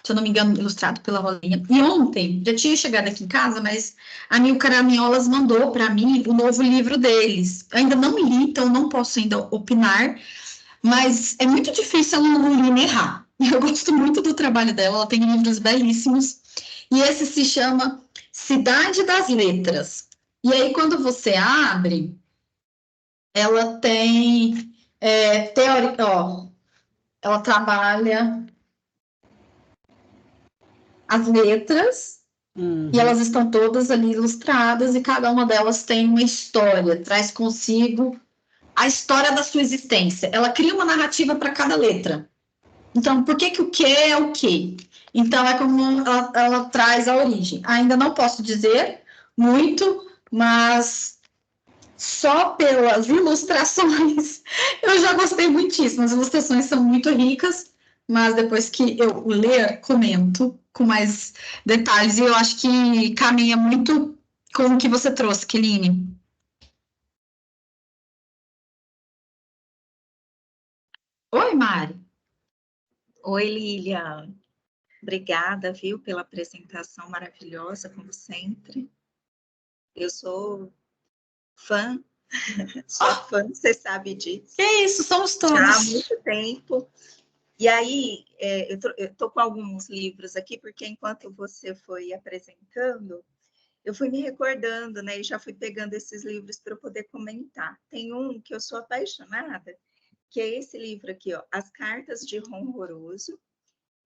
se eu não me engano, ilustrado pela Rosinha. E ontem, já tinha chegado aqui em casa, mas a Milka Aramiolas mandou para mim o novo livro deles. Eu ainda não li, então não posso ainda opinar, mas é muito difícil ela não errar. Eu gosto muito do trabalho dela, ela tem livros belíssimos. E esse se chama Cidade das Letras. E aí, quando você abre, ela tem ela trabalha as letras, e elas estão todas ali ilustradas, e cada uma delas tem uma história, traz consigo a história da sua existência. Ela cria uma narrativa para cada letra. Então, por que o que é o que? Então, é como ela traz a origem. Ainda não posso dizer muito, mas só pelas ilustrações eu já gostei muitíssimo. As ilustrações são muito ricas, mas depois que eu ler, comento com mais detalhes. E eu acho que caminha muito com o que você trouxe, Keline. Oi, Mari. Oi, Lília. Obrigada, viu, pela apresentação maravilhosa, como sempre. Eu sou fã Sua fã, você sabe disso. Que isso, somos todos. Já há muito tempo. E aí, eu tô com alguns livros aqui, porque enquanto você foi apresentando, eu fui me recordando, né? E já fui pegando esses livros para eu poder comentar. Tem um que eu sou apaixonada, que é esse livro aqui, ó, As Cartas de Ronroso.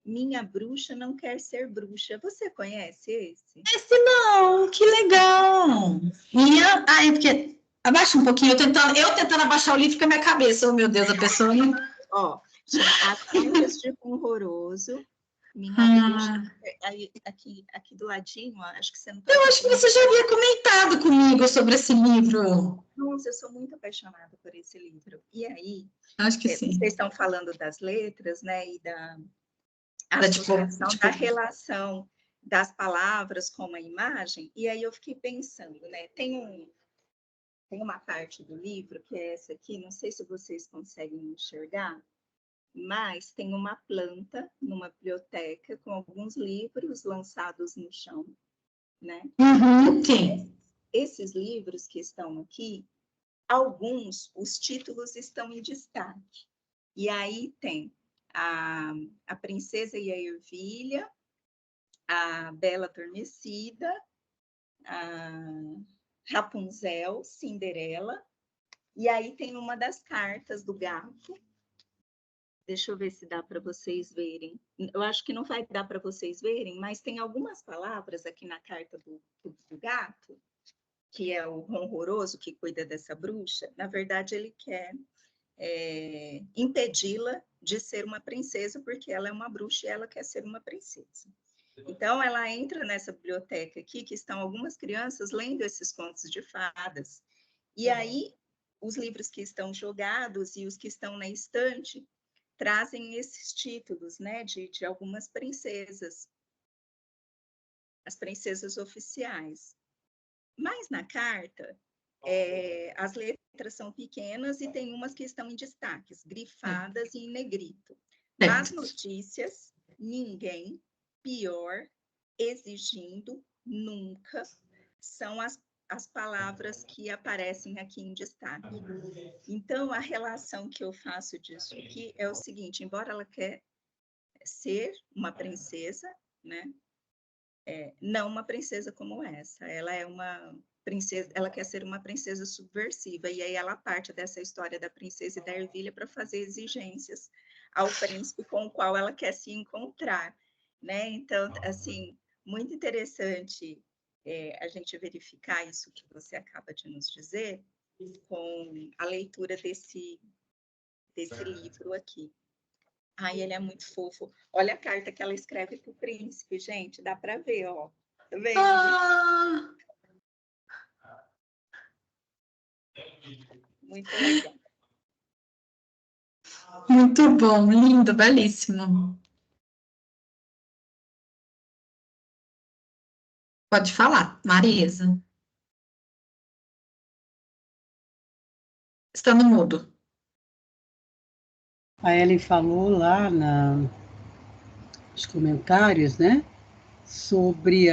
Minha Bruxa Não Quer Ser Bruxa. Você conhece esse? Esse não, que legal. É porque... Abaixa um pouquinho, eu tentando abaixar o livro com a minha cabeça. Oh, meu Deus, a pessoa não... Ó, As Cartas de Ronroso. Minha bruxa, aqui do ladinho, ó, acho que você não tá. Eu acho que você já havia comentado comigo sobre esse livro. Nossa, eu sou muito apaixonada por esse livro. E aí, acho que sim. Vocês estão falando das letras, né, e da associação, da relação das palavras com a imagem, e aí eu fiquei pensando, né, tem uma parte do livro, que é essa aqui, não sei se vocês conseguem enxergar, mas tem uma planta numa biblioteca com alguns livros lançados no chão, né? Sim. Esses livros que estão aqui, alguns, os títulos estão em destaque. E aí tem a Princesa e a Ervilha, a Bela Adormecida, a Rapunzel, Cinderela, e aí tem uma das cartas do gato. Deixa eu ver se dá para vocês verem. Eu acho que não vai dar para vocês verem, mas tem algumas palavras aqui na carta do gato, que é o Ronroso, que cuida dessa bruxa. Na verdade, ele quer impedi-la de ser uma princesa, porque ela é uma bruxa e ela quer ser uma princesa. Então, ela entra nessa biblioteca aqui, que estão algumas crianças lendo esses contos de fadas. E aí, os livros que estão jogados e os que estão na estante trazem esses títulos, né, de algumas princesas, as princesas oficiais. Mas na carta, as letras são pequenas e tem umas que estão em destaques, grifadas e em negrito. Más notícias, ninguém, pior, exigindo, nunca, são as palavras que aparecem aqui em destaque. Então, a relação que eu faço disso aqui é o seguinte, embora ela quer ser uma princesa, né? Não uma princesa como essa, ela é uma princesa, ela quer ser uma princesa subversiva, e aí ela parte dessa história da princesa e da ervilha para fazer exigências ao príncipe com o qual ela quer se encontrar, né? Então, assim, muito interessante a gente verificar isso que você acaba de nos dizer com a leitura desse livro aqui. Ai, ele é muito fofo. Olha a carta que ela escreve para o príncipe, gente. Dá para ver, ó. Tá vendo? Muito legal. Muito bom, lindo, belíssimo. Pode falar, Marisa. Está no mudo. A Ellen falou lá nos comentários, né, sobre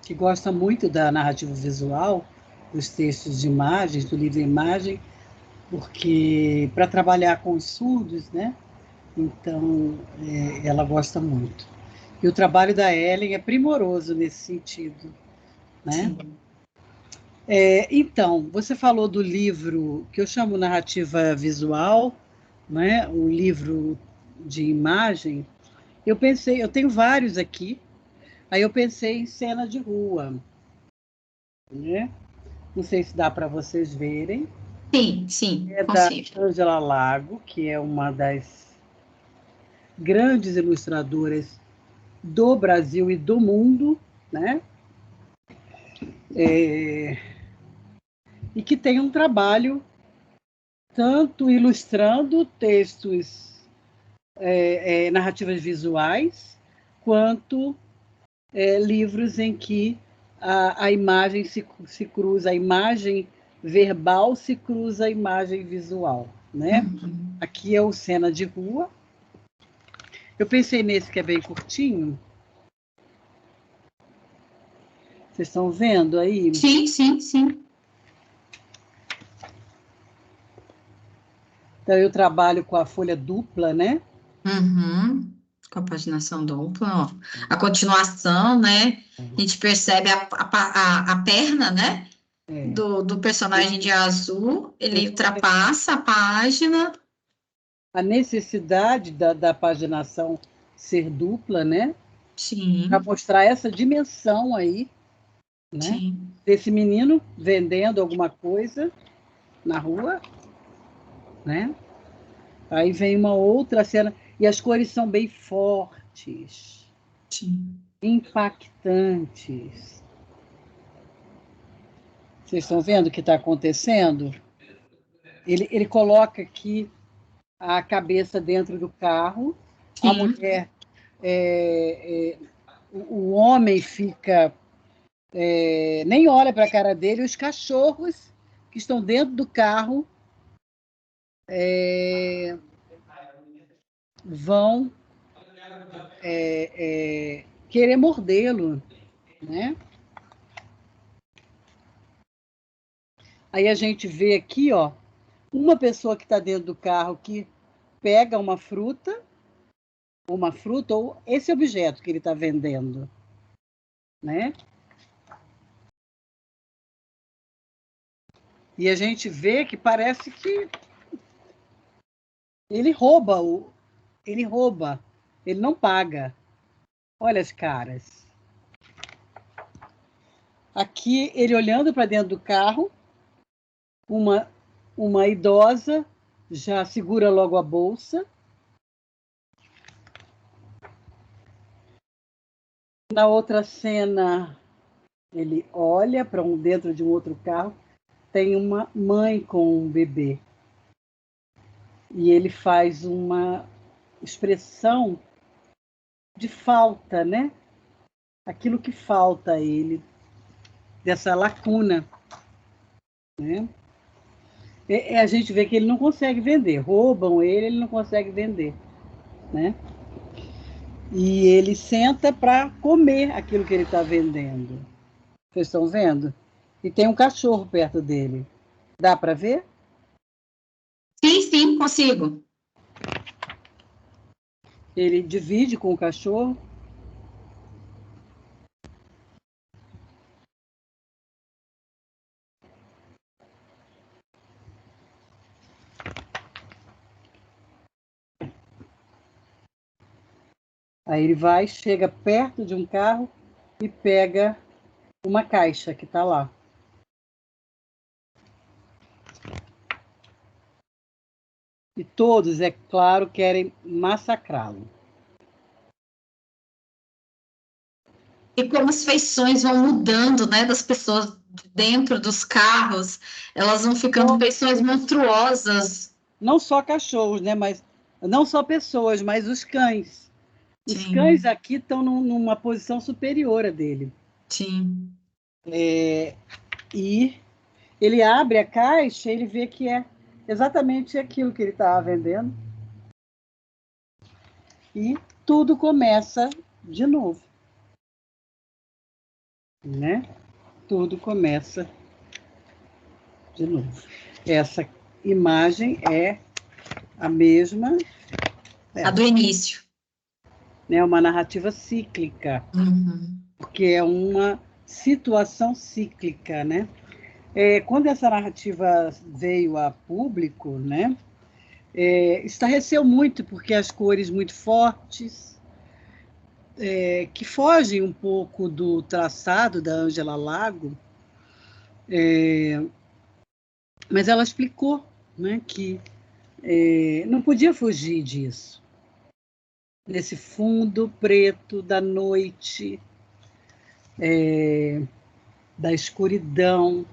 que gosta muito da narrativa visual, dos textos de imagens, do livro de imagem, porque para trabalhar com os surdos, né, então ela gosta muito. E o trabalho da Ellen é primoroso nesse sentido, né? Então, você falou do livro que eu chamo narrativa visual, né? O livro de imagem. Eu tenho vários aqui. Aí eu pensei em cena de rua, né? Não sei se dá para vocês verem. Sim, consigo. Da Ângela Lago, que é uma das grandes ilustradoras do Brasil e do mundo, né? E que tem um trabalho tanto ilustrando textos, narrativas visuais, quanto livros em que a imagem se cruza, a imagem verbal se cruza a imagem visual, né? Aqui é o Cena de Rua. Eu pensei nesse que é bem curtinho. Vocês estão vendo aí? Sim. Então, eu trabalho com a folha dupla, né? Uhum. Com a paginação dupla, ó. A continuação, né? A gente percebe a perna, né? Do personagem de azul, ele ultrapassa a página. A necessidade da paginação ser dupla, né? Sim, Para mostrar essa dimensão aí, né? sim. Desse menino vendendo alguma coisa na rua, né? Aí vem uma outra cena, e as cores são bem fortes, Sim. impactantes. Vocês estão vendo o que está acontecendo? Ele coloca aqui a cabeça dentro do carro, a mulher, o homem fica, nem olha para a cara dele, os cachorros que estão dentro do carro vão querer mordê-lo, né? Aí a gente vê aqui, ó, uma pessoa que está dentro do carro que pega uma fruta ou esse objeto que ele está vendendo, né? E a gente vê que parece que ele rouba, ele não paga. Olha as caras. Aqui ele olhando para dentro do carro, uma idosa já segura logo a bolsa. Na outra cena, ele olha para dentro de um outro carro, tem uma mãe com um bebê. E ele faz uma expressão de falta, né? Aquilo que falta a ele, dessa lacuna, né? A gente vê que ele não consegue vender, roubam ele não consegue vender, né? E ele senta para comer aquilo que ele está vendendo. Vocês estão vendo? E tem um cachorro perto dele. Dá para ver? Sim, sim, consigo. Ele divide com o cachorro. Aí ele vai, chega perto de um carro e pega uma caixa que está lá. E todos, é claro, querem massacrá-lo. E como as feições vão mudando, né, das pessoas dentro dos carros, elas vão ficando feições monstruosas. Não só cachorros, né, mas não só pessoas, mas os cães. Os Sim. cães aqui estão numa posição superior a dele. Sim. E ele abre a caixa e ele vê que é exatamente aquilo que ele estava vendendo. E tudo começa de novo. Né? Tudo começa de novo. Essa imagem é a mesma. A do início. É uma narrativa cíclica, porque é uma situação cíclica, né? Quando essa narrativa veio a público, né, estarreceu muito, porque as cores muito fortes, que fogem um pouco do traçado da Ângela Lago, mas ela explicou, né, que não podia fugir disso. Nesse fundo preto da noite, da escuridão,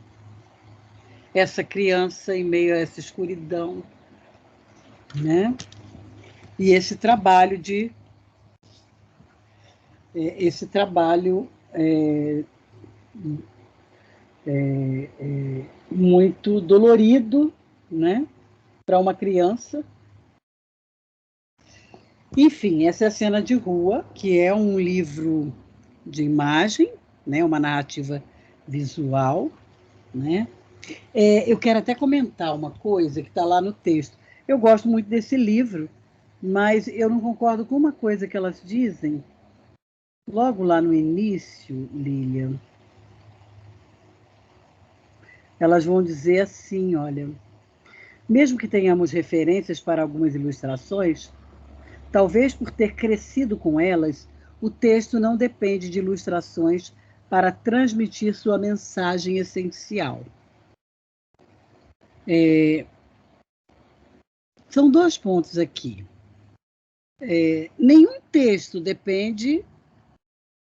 essa criança em meio a essa escuridão, né? E esse trabalho muito dolorido, né? Para uma criança. Enfim, essa é a Cena de Rua, que é um livro de imagem, né? Uma narrativa visual, né? Eu quero até comentar uma coisa que está lá no texto. Eu gosto muito desse livro, mas eu não concordo com uma coisa que elas dizem logo lá no início, Lilian. Elas vão dizer assim, olha, mesmo que tenhamos referências para algumas ilustrações, talvez por ter crescido com elas, o texto não depende de ilustrações para transmitir sua mensagem essencial. São 2 pontos aqui. Nenhum texto depende,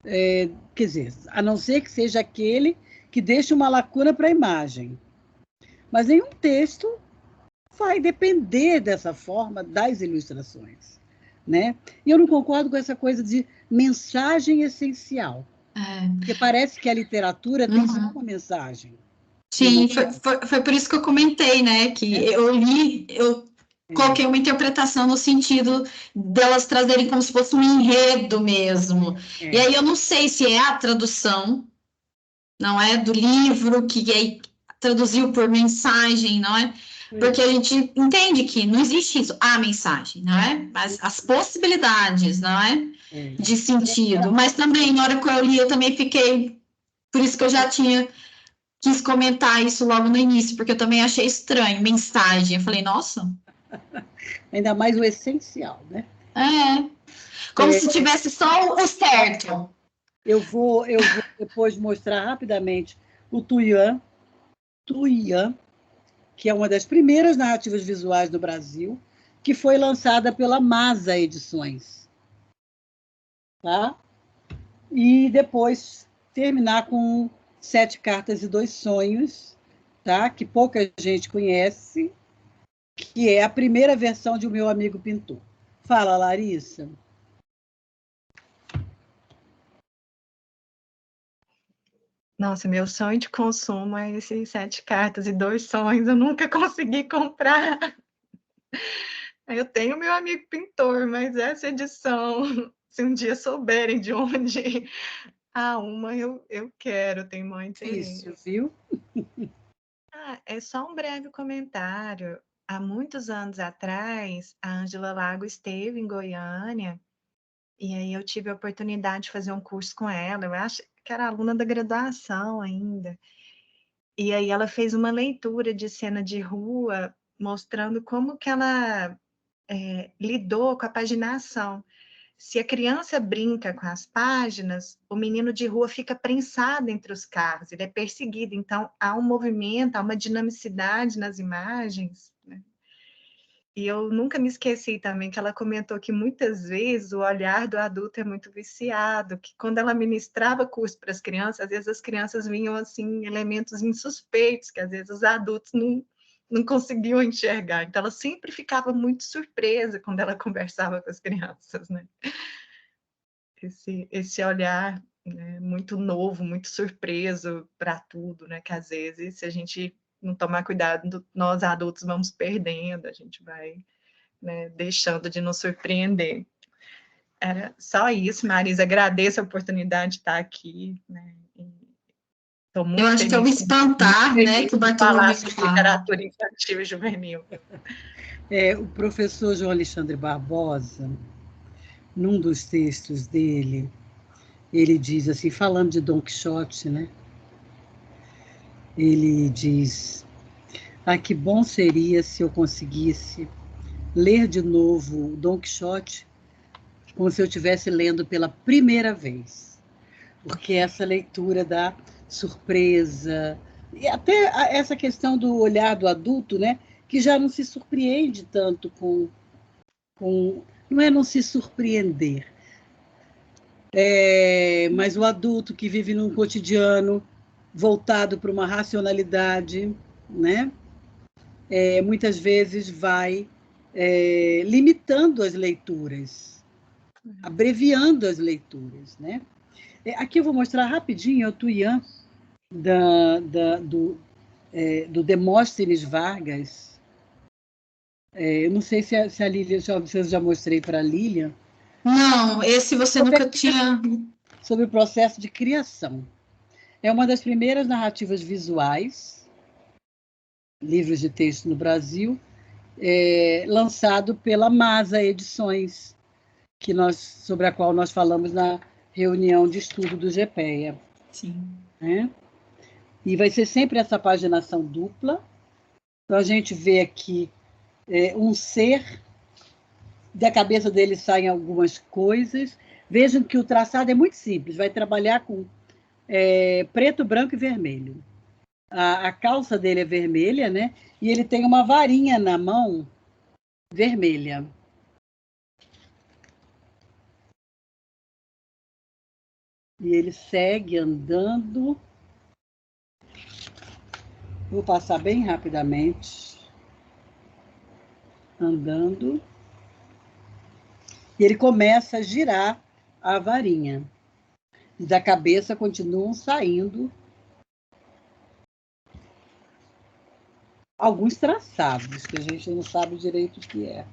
quer dizer, a não ser que seja aquele que deixa uma lacuna para a imagem. Mas nenhum texto vai depender dessa forma das ilustrações, né? E eu não concordo com essa coisa de mensagem essencial, porque parece que a literatura tem só uma mensagem. Sim, foi por isso que eu comentei, né? Que eu coloquei uma interpretação no sentido delas trazerem como se fosse um enredo mesmo. E aí eu não sei se é a tradução, não é? Do livro, que aí traduziu por mensagem, não é? Porque a gente entende que não existe isso, a mensagem, não é? Mas as possibilidades, não é? De sentido. Mas também, na hora que eu li, eu também fiquei... Por isso que eu já quis comentar isso logo no início, porque eu também achei estranho, mensagem. Eu falei, nossa... Ainda mais o essencial, né? Como se tivesse só o certo. Eu vou depois mostrar rapidamente o Tuian, que é uma das primeiras narrativas visuais do Brasil, que foi lançada pela Masa Edições. Tá? E depois terminar com 7 Cartas e 2 Sonhos, tá? Que pouca gente conhece, que é a primeira versão de O Meu Amigo Pintor. Fala, Larissa. Nossa, meu sonho de consumo é esses 7 Cartas e 2 Sonhos, eu nunca consegui comprar. Eu tenho Meu Amigo Pintor, mas essa edição, se um dia souberem de onde há uma, eu quero, tenho muito interesse. Isso, viu? É só um breve comentário. Há muitos anos atrás, a Ângela Lago esteve em Goiânia, e aí eu tive a oportunidade de fazer um curso com ela. Eu acho que era aluna da graduação ainda. E aí ela fez uma leitura de cena de rua, mostrando como que ela lidou com a paginação. Se a criança brinca com as páginas, o menino de rua fica prensado entre os carros, ele é perseguido. Então, há um movimento, há uma dinamicidade nas imagens, né? E eu nunca me esqueci também que ela comentou que muitas vezes o olhar do adulto é muito viciado, que quando ela ministrava curso para as crianças, às vezes as crianças vinham assim elementos insuspeitos, que às vezes os adultos não conseguiam enxergar. Então ela sempre ficava muito surpresa quando ela conversava com as crianças, né? Esse olhar, né, muito novo, muito surpreso para tudo, né? Que às vezes, se a gente não tomar cuidado, nós adultos vamos perdendo, a gente vai, né, deixando de nos surpreender. Era só isso, Marisa, agradeço a oportunidade de estar aqui, né? Estou muito Eu acho que eu me espantar, né, que o falar Bartolomeu sobre literatura infantil e juvenil. O professor João Alexandre Barbosa, num dos textos dele, ele diz assim, falando de Dom Quixote, né? Ele diz: que bom seria se eu conseguisse ler de novo Dom Quixote como se eu estivesse lendo pela primeira vez. Porque essa leitura dá surpresa, e até essa questão do olhar do adulto, né, que já não se surpreende tanto com não é não se surpreender, mas o adulto que vive num cotidiano voltado para uma racionalidade, né, muitas vezes vai limitando as leituras, abreviando as leituras, né? Aqui eu vou mostrar rapidinho o Tuian do Demóstenes Vargas. Eu não sei se a Lilian, se eu já mostrei para a Lilian. Não, esse você nunca tinha... Sobre o processo de criação. É uma das primeiras narrativas visuais, livros de texto no Brasil, lançado pela Masa Edições, sobre a qual nós falamos na reunião de estudo do GPEA. Sim. Né? E vai ser sempre essa paginação dupla. Então, a gente vê aqui um ser, da cabeça dele saem algumas coisas. Vejam que o traçado é muito simples, vai trabalhar com preto, branco e vermelho. A calça dele é vermelha, né? E ele tem uma varinha na mão vermelha. E ele segue andando. Vou passar bem rapidamente. Andando. E ele começa a girar a varinha. E da cabeça continuam saindo alguns traçados, que a gente não sabe direito o que é.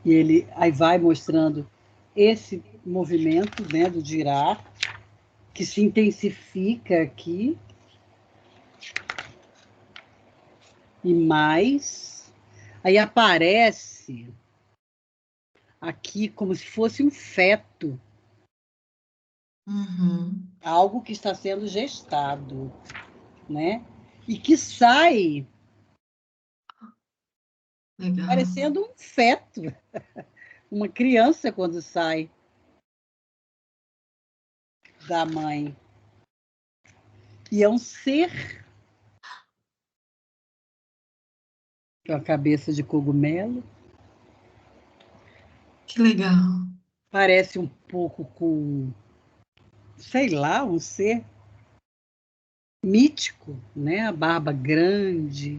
E ele aí vai mostrando esse movimento, né, do girar, que se intensifica aqui. E mais. Aí aparece aqui como se fosse um feto. Uhum. Algo que está sendo gestado, né? E que sai Legal. parecendo um feto. Uma criança quando sai da mãe. E é um ser com a cabeça de cogumelo. Que legal. Parece um pouco com, sei lá, um ser mítico, né? A barba grande.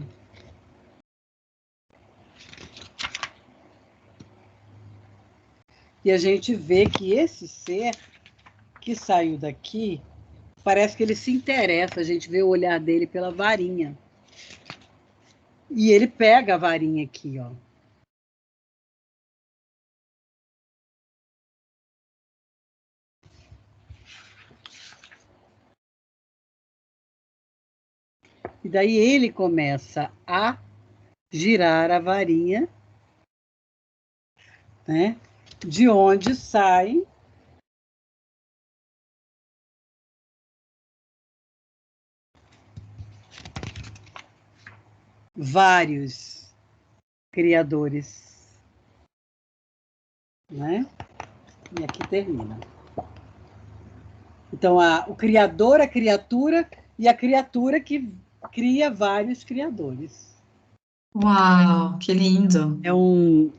E a gente vê que esse ser que saiu daqui, parece que ele se interessa, a gente vê o olhar dele pela varinha. E ele pega a varinha aqui, ó. E daí ele começa a girar a varinha, né? De onde saem vários criadores, né? E aqui termina. Então, o criador, a criatura, e a criatura que cria vários criadores. Uau, que lindo.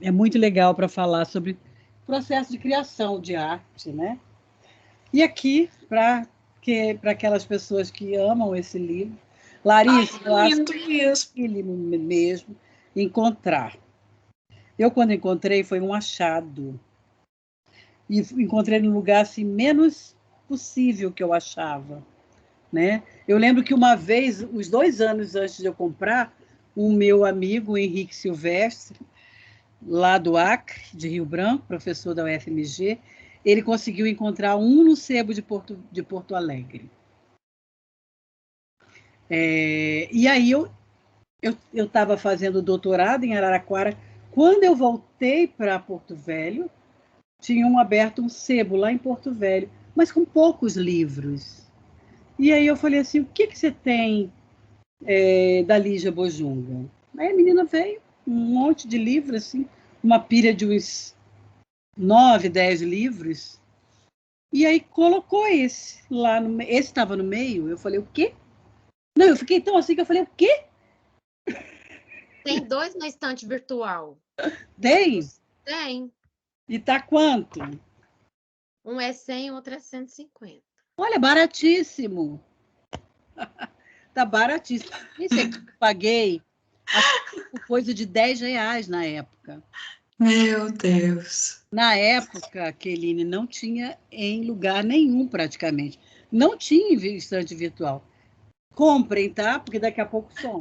É muito legal para falar sobre o processo de criação de arte, né? E aqui, para aquelas pessoas que amam esse livro, Larissa, eu acho Lindo mesmo. que ele mesmo encontrar. Eu, quando encontrei, foi um achado. E encontrei no lugar assim, menos possível que eu achava. Né? Eu lembro que uma vez, uns 2 anos antes de eu comprar, o meu amigo Henrique Silvestre, lá do Acre, de Rio Branco, professor da UFMG, ele conseguiu encontrar um no sebo de Porto Alegre. E aí eu estava fazendo doutorado em Araraquara. Quando eu voltei para Porto Velho, tinham aberto um sebo lá em Porto Velho, mas com poucos livros. E aí eu falei assim, o que você tem da Lígia Bojunga? Aí a menina veio, um monte de livros, assim, uma pilha de uns 9, 10 livros, e aí colocou esse lá, esse estava no meio, eu falei, o quê? Não, eu fiquei tão assim que eu falei, o quê? Tem 2 na estante virtual. Tem? Tem. E tá quanto? Um é 100 e outro é 150. Olha, baratíssimo. Tá baratíssimo. Esse aqui eu paguei coisa de R$10 na época. Meu Deus. Na época, Keline, não tinha em lugar nenhum praticamente. Não tinha estante virtual. Comprem, tá? Porque daqui a pouco some.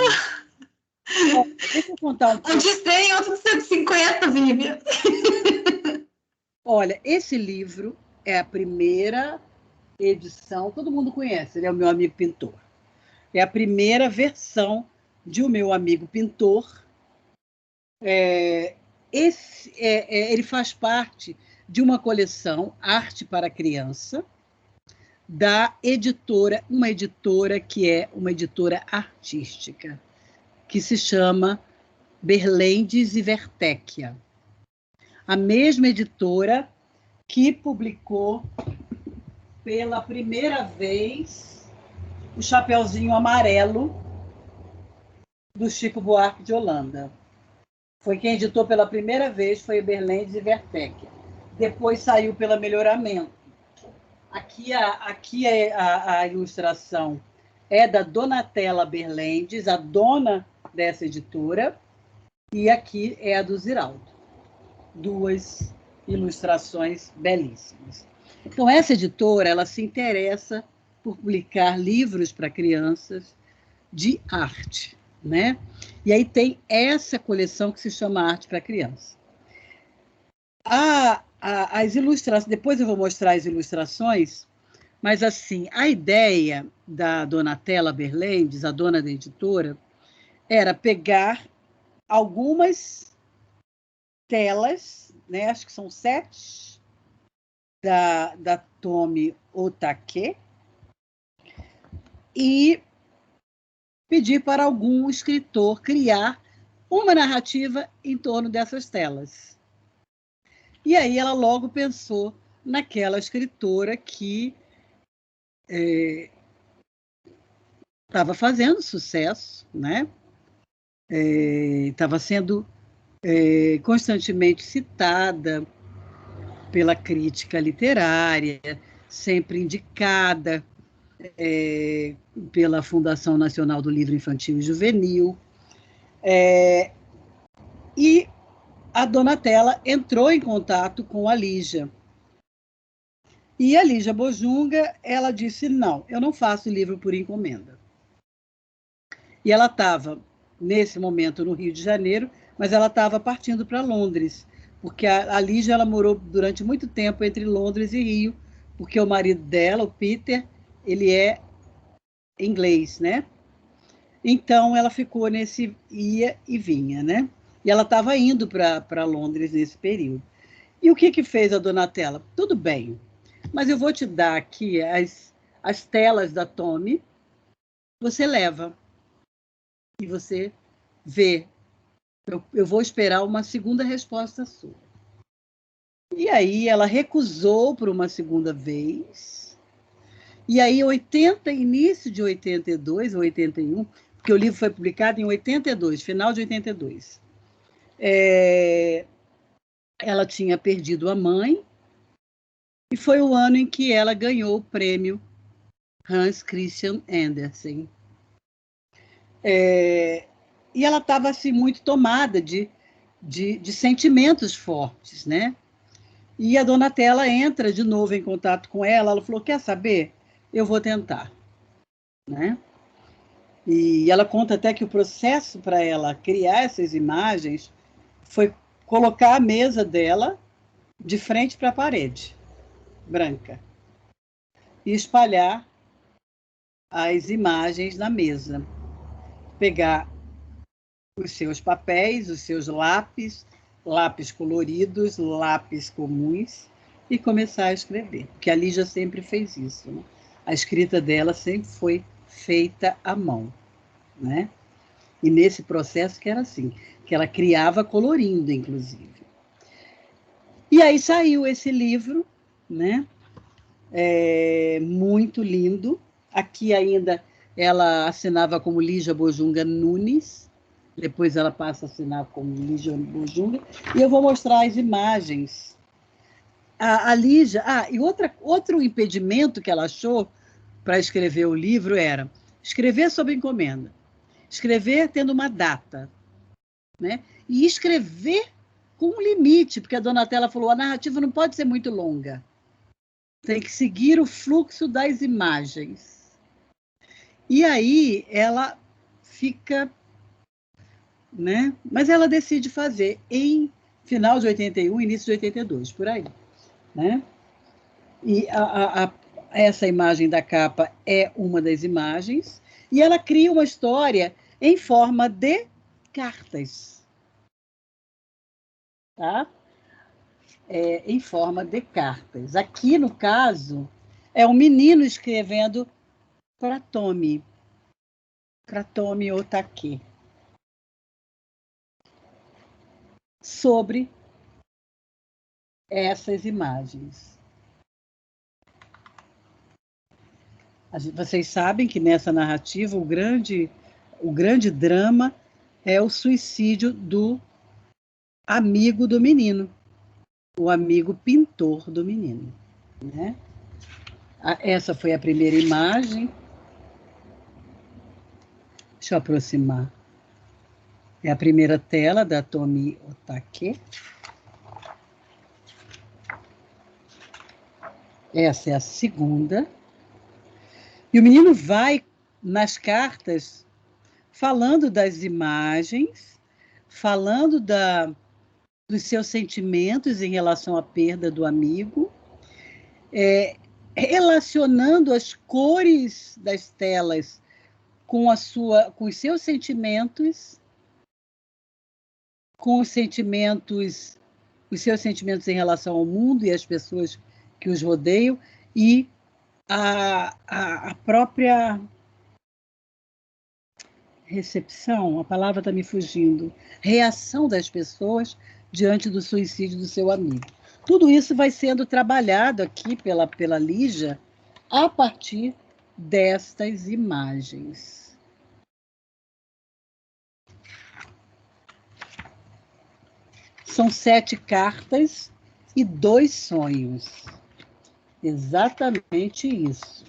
Deixa eu contar um pouco. Onde tem outro 150, Vivian? Olha, esse livro é a primeira edição, todo mundo conhece, ele é o meu amigo pintor. É a primeira versão de O Meu Amigo Pintor. Ele faz parte de uma coleção Arte para Criança, da editora, uma editora que é uma editora artística, que se chama Berlendes e Vertecchia. A mesma editora que publicou pela primeira vez o Chapeuzinho Amarelo do Chico Buarque de Holanda. Foi quem editou pela primeira vez, foi o Berlendes e Vertecchia. Depois saiu pela Melhoramento. Aqui a ilustração é da Donatella Berlendes, a dona dessa editora, e aqui é a do Ziraldo. Duas ilustrações belíssimas. Então, essa editora, ela se interessa por publicar livros para crianças de arte, né? E aí tem essa coleção que se chama Arte para Criança. As ilustrações, depois eu vou mostrar as ilustrações, mas assim, a ideia da Donatella Berlendes, a dona da editora, era pegar algumas telas, né, acho que são 7, da Tomi Otake, e pedir para algum escritor criar uma narrativa em torno dessas telas. E aí ela logo pensou naquela escritora que estava fazendo sucesso, né? Estava sendo constantemente citada pela crítica literária, sempre indicada pela Fundação Nacional do Livro Infantil e Juvenil. E a Donatella entrou em contato com a Lígia. E a Lígia Bojunga, ela disse, não, eu não faço livro por encomenda. E ela estava, nesse momento, no Rio de Janeiro, mas ela estava partindo para Londres, porque a Lígia ela morou durante muito tempo entre Londres e Rio, porque o marido dela, o Peter, ele é inglês, né? Então, ela ficou nesse ia e vinha, né? E ela estava indo para Londres nesse período. E o que fez a Donatella? Tudo bem, mas eu vou te dar aqui as telas da Tomi, você leva e você vê. Eu vou esperar uma segunda resposta sua. E aí ela recusou por uma segunda vez. E aí, início de 82, ou 81, porque o livro foi publicado em 82, final de 82. Ela tinha perdido a mãe, e foi o ano em que ela ganhou o prêmio Hans Christian Andersen. E ela estava assim, muito tomada de sentimentos fortes, né? E a Donatella entra de novo em contato com ela falou, quer saber? Eu vou tentar, né? E ela conta até que o processo para ela criar essas imagens foi colocar a mesa dela de frente para a parede branca e espalhar as imagens na mesa. Pegar os seus papéis, os seus lápis coloridos, lápis comuns, e começar a escrever. Porque a Lígia sempre fez isso, né? A escrita dela sempre foi feita à mão, né? E nesse processo que era assim, que ela criava colorindo, inclusive. E aí saiu esse livro, né? Muito lindo. Aqui ainda ela assinava como Lígia Bojunga Nunes, depois ela passa a assinar como Lígia Bojunga, e eu vou mostrar as imagens. A Lígia... e outro impedimento que ela achou para escrever o livro era escrever sob encomenda, escrever tendo uma data, né? E escrever com um limite, porque a Donatella falou, a narrativa não pode ser muito longa, tem que seguir o fluxo das imagens. E aí ela fica, né? Mas ela decide fazer em final de 81, início de 82, por aí, né? E essa imagem da capa é uma das imagens, e ela cria uma história em forma de cartas. Tá? Em forma de cartas. Aqui, no caso, é um menino escrevendo para Tomi Otake, sobre essas imagens. Vocês sabem que nessa narrativa o grande drama é o suicídio do amigo do menino, o amigo pintor do menino, né? Essa foi a primeira imagem. Deixa eu aproximar. É a primeira tela da Tomi Otake. Essa é a segunda. E o menino vai nas cartas falando das imagens, falando dos seus sentimentos em relação à perda do amigo, relacionando as cores das telas com os seus sentimentos, os seus sentimentos em relação ao mundo e às pessoas que os rodeiam, e a própria recepção, a palavra está me fugindo, reação das pessoas diante do suicídio do seu amigo. Tudo isso vai sendo trabalhado aqui pela Lígia a partir destas imagens. São 7 cartas e 2 sonhos. Exatamente isso.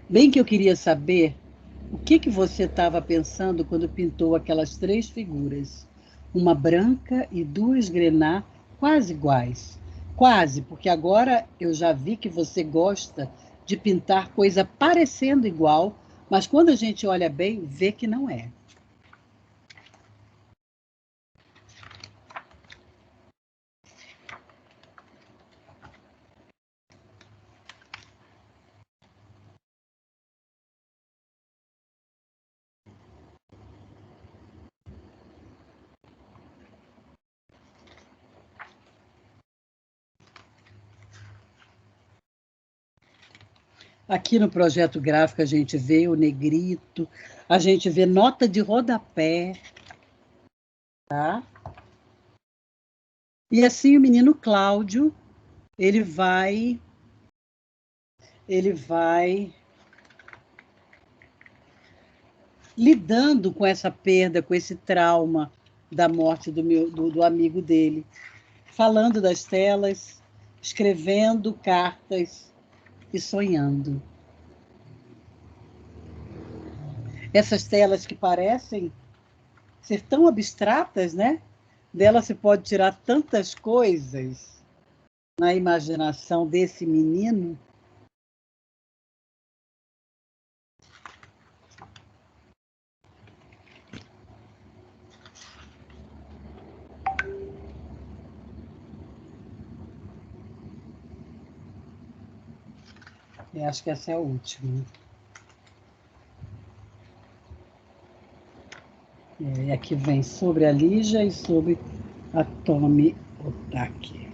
Bem que eu queria saber o que você estava pensando quando pintou aquelas 3 figuras. Uma branca e 2 grená quase iguais. Quase, porque agora eu já vi que você gosta de pintar coisa parecendo igual, mas quando a gente olha bem, vê que não é. Aqui no projeto gráfico a gente vê o negrito, a gente vê nota de rodapé, tá? E assim o menino Cláudio, ele vai lidando com essa perda, com esse trauma da morte do amigo dele, falando das telas, escrevendo cartas e sonhando. Essas telas que parecem ser tão abstratas, né? Dela se pode tirar tantas coisas na imaginação desse menino. Eu acho que essa é a última. E aqui vem sobre a Lígia e sobre a Tomi Otake.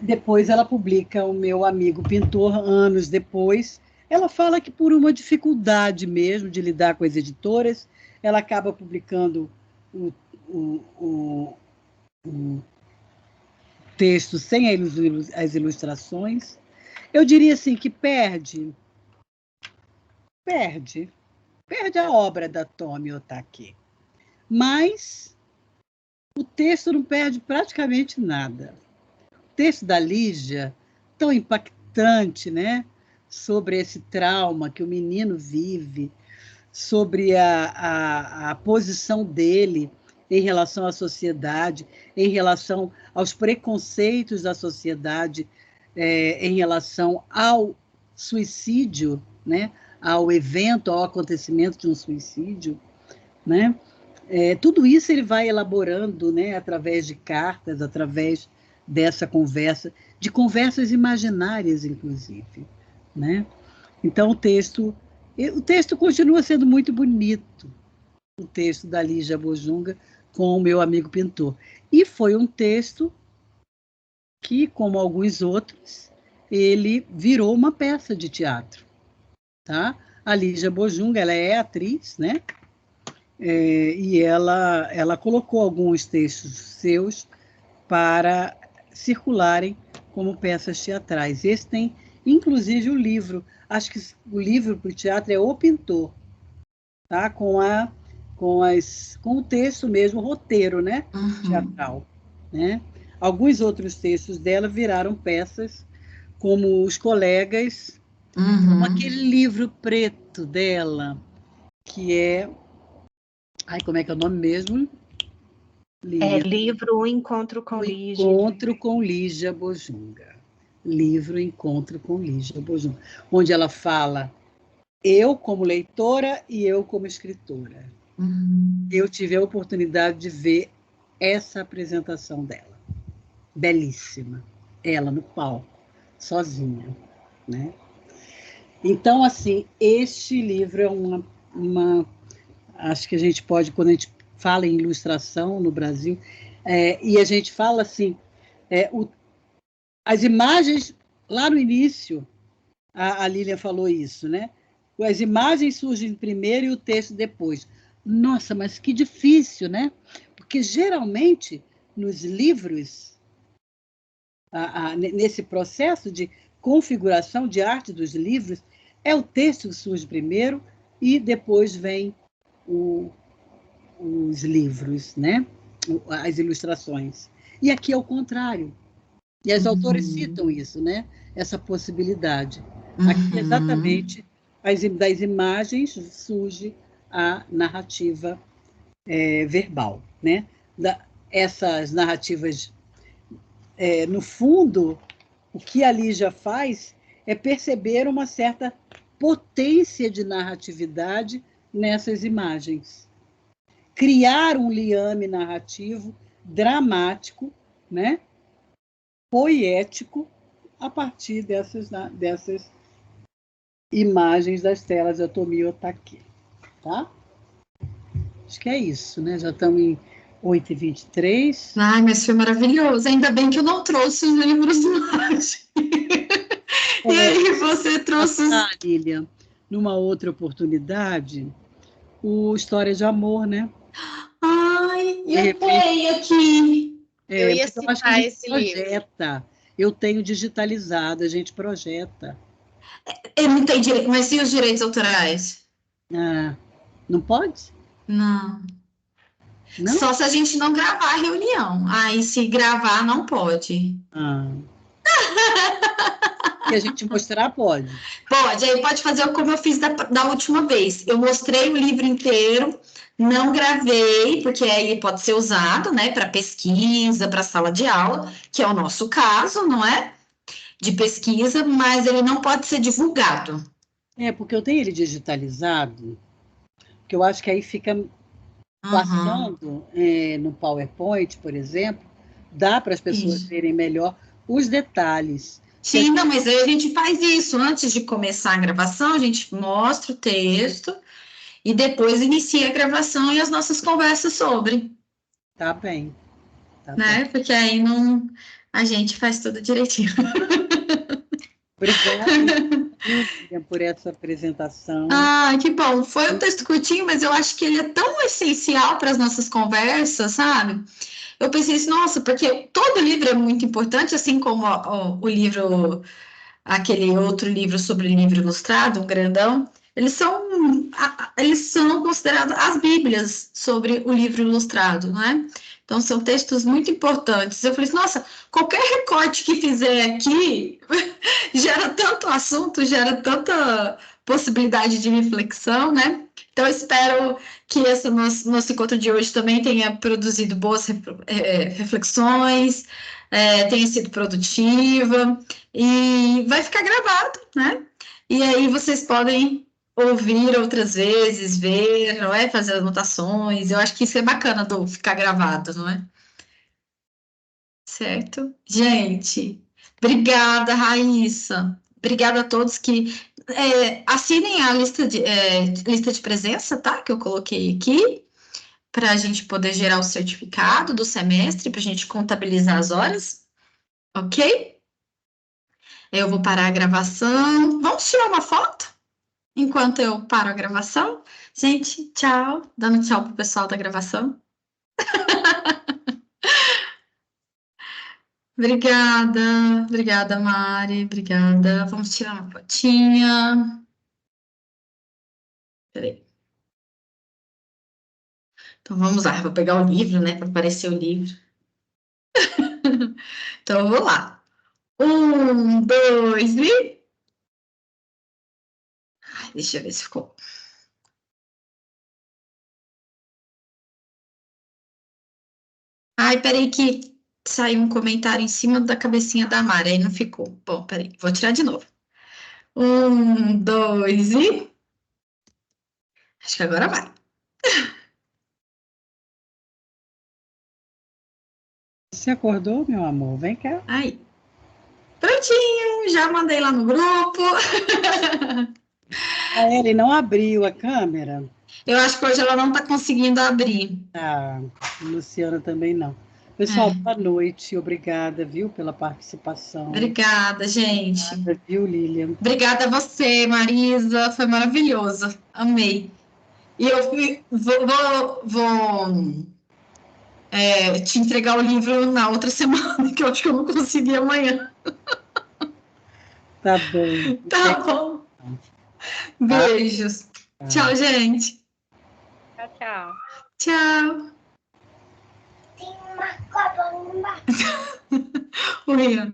Depois ela publica O Meu Amigo Pintor, anos depois. Ela fala que por uma dificuldade mesmo de lidar com as editoras, ela acaba publicando o texto sem as ilustrações. Eu diria assim que perde a obra da Tomi Otake. Mas o texto não perde praticamente nada. O texto da Lígia, tão impactante, né? Sobre esse trauma que o menino vive, sobre a posição dele em relação à sociedade, em relação aos preconceitos da sociedade, em relação ao suicídio, né? ao evento, ao acontecimento de um suicídio, né? Tudo isso ele vai elaborando, né, através de cartas, através dessa conversa, de conversas imaginárias, inclusive, né? Então, o texto continua sendo muito bonito, o texto da Lígia Bojunga com o meu amigo pintor. E foi um texto que, como alguns outros, ele virou uma peça de teatro. Tá? A Lígia Bojunga, ela é atriz, né? E ela colocou alguns textos seus para circularem como peças teatrais. Esse tem, inclusive, o livro. Acho que o livro para o teatro é O Pintor, tá? Com o texto mesmo, o roteiro, né? Teatral, né? Alguns outros textos dela viraram peças, como Os Colegas, como aquele livro preto dela, que é... Ai, como é que é o nome mesmo? Livro O Encontro com Lígia. Encontro com Lígia Bojunga. Livro Encontro com Lígia Bojunga, onde ela fala eu como leitora e eu como escritora. Eu tive a oportunidade de ver essa apresentação dela. Belíssima. Ela no palco, sozinha, né? Então, assim, este livro é uma... Acho que a gente pode, quando a gente fala em ilustração no Brasil, e a gente fala assim, as imagens, lá no início, a Lilian falou isso, né? As imagens surgem primeiro e o texto depois. Nossa, mas que difícil, né? Porque, geralmente, nos livros, nesse processo de configuração de arte dos livros, é o texto que surge primeiro e depois vem os livros, né? As ilustrações. E aqui é o contrário. E as autores citam isso, né? Essa possibilidade. Aqui, exatamente, das imagens surge a narrativa verbal, né? Essas narrativas, no fundo, o que a Lígia faz é perceber uma certa potência de narratividade nessas imagens. Criar um liame narrativo dramático, né? Poético, a partir dessas imagens das telas de Otomi Otake. Tá? Acho que é isso, né? Já estamos em 8h23. Ai, mas foi maravilhoso. Ainda bem que eu não trouxe os livros hoje. E aí você trouxe Lilian, numa outra oportunidade, o História de Amor, né? Ai, eu tenho aqui. Eu ia citar esse projeta. livro. Eu tenho digitalizado, a gente projeta. Eu não tenho direito, mas e os direitos autorais? Não pode? Não. Não? Só se a gente não gravar a reunião. Aí, se gravar, não pode. E a gente mostrar, pode. Pode, aí pode fazer como eu fiz da última vez. Eu mostrei o livro inteiro, não gravei, porque aí pode ser usado, né, para pesquisa, para sala de aula, que é o nosso caso, não é? De pesquisa, mas ele não pode ser divulgado. Porque eu tenho ele digitalizado, que eu acho que aí fica passando no PowerPoint, por exemplo, dá para as pessoas verem melhor os detalhes. Sim, não, mas aí a gente faz isso. Antes de começar a gravação, a gente mostra o texto e depois inicia a gravação e as nossas conversas sobre. Tá bem. Né? Porque aí a gente faz tudo direitinho. Obrigada por essa apresentação. Que bom. Foi um texto curtinho, mas eu acho que ele é tão essencial para as nossas conversas, sabe? Eu pensei assim, nossa, porque todo livro é muito importante, assim como o livro, aquele outro livro sobre livro ilustrado, um grandão, eles são considerados as bíblias sobre o livro ilustrado, não é? Então, são textos muito importantes. Eu falei assim, nossa, qualquer recorte que fizer aqui gera tanto assunto, gera tanta possibilidade de reflexão, né? Então, eu espero que esse nosso encontro de hoje também tenha produzido boas reflexões, tenha sido produtiva, e vai ficar gravado, né? E aí vocês podem ouvir outras vezes, ver, não é? Fazer anotações. Eu acho que isso é bacana do ficar gravado, não é? Certo? Gente, obrigada, Raíssa. Obrigada a todos que assinem a lista de presença, tá? Que eu coloquei aqui, para a gente poder gerar o certificado do semestre, para a gente contabilizar as horas, ok? Eu vou parar a gravação. Vamos tirar uma foto enquanto eu paro a gravação? Gente, tchau. Dando tchau pro pessoal da gravação. Obrigada, obrigada, Mari, obrigada. Vamos tirar uma fotinha. Peraí. Então vamos lá, vou pegar o livro, né, para aparecer o livro. Então eu vou lá. 1, 2 e. Ai, deixa eu ver se ficou. Ai, peraí que saiu um comentário em cima da cabecinha da Mari, aí não ficou. Bom, peraí, vou tirar de novo. 1, 2 e. Acho que agora vai. Você acordou, meu amor? Vem cá. Aí. Prontinho, já mandei lá no grupo. A Ellen não abriu a câmera. Eu acho que hoje ela não está conseguindo abrir. Ah, Luciana também não. Pessoal, boa noite. Obrigada, viu, pela participação. Obrigada, gente. Obrigada, viu, Lilian? Obrigada a você, Marisa. Foi maravilhoso. Amei. E eu vou te entregar o livro na outra semana, que eu acho que eu não consegui amanhã. Tá bom. Tá bom. Beijos. Tchau, gente. Tchau, tchau. Tchau. Tem uma cobra no mar. Oi.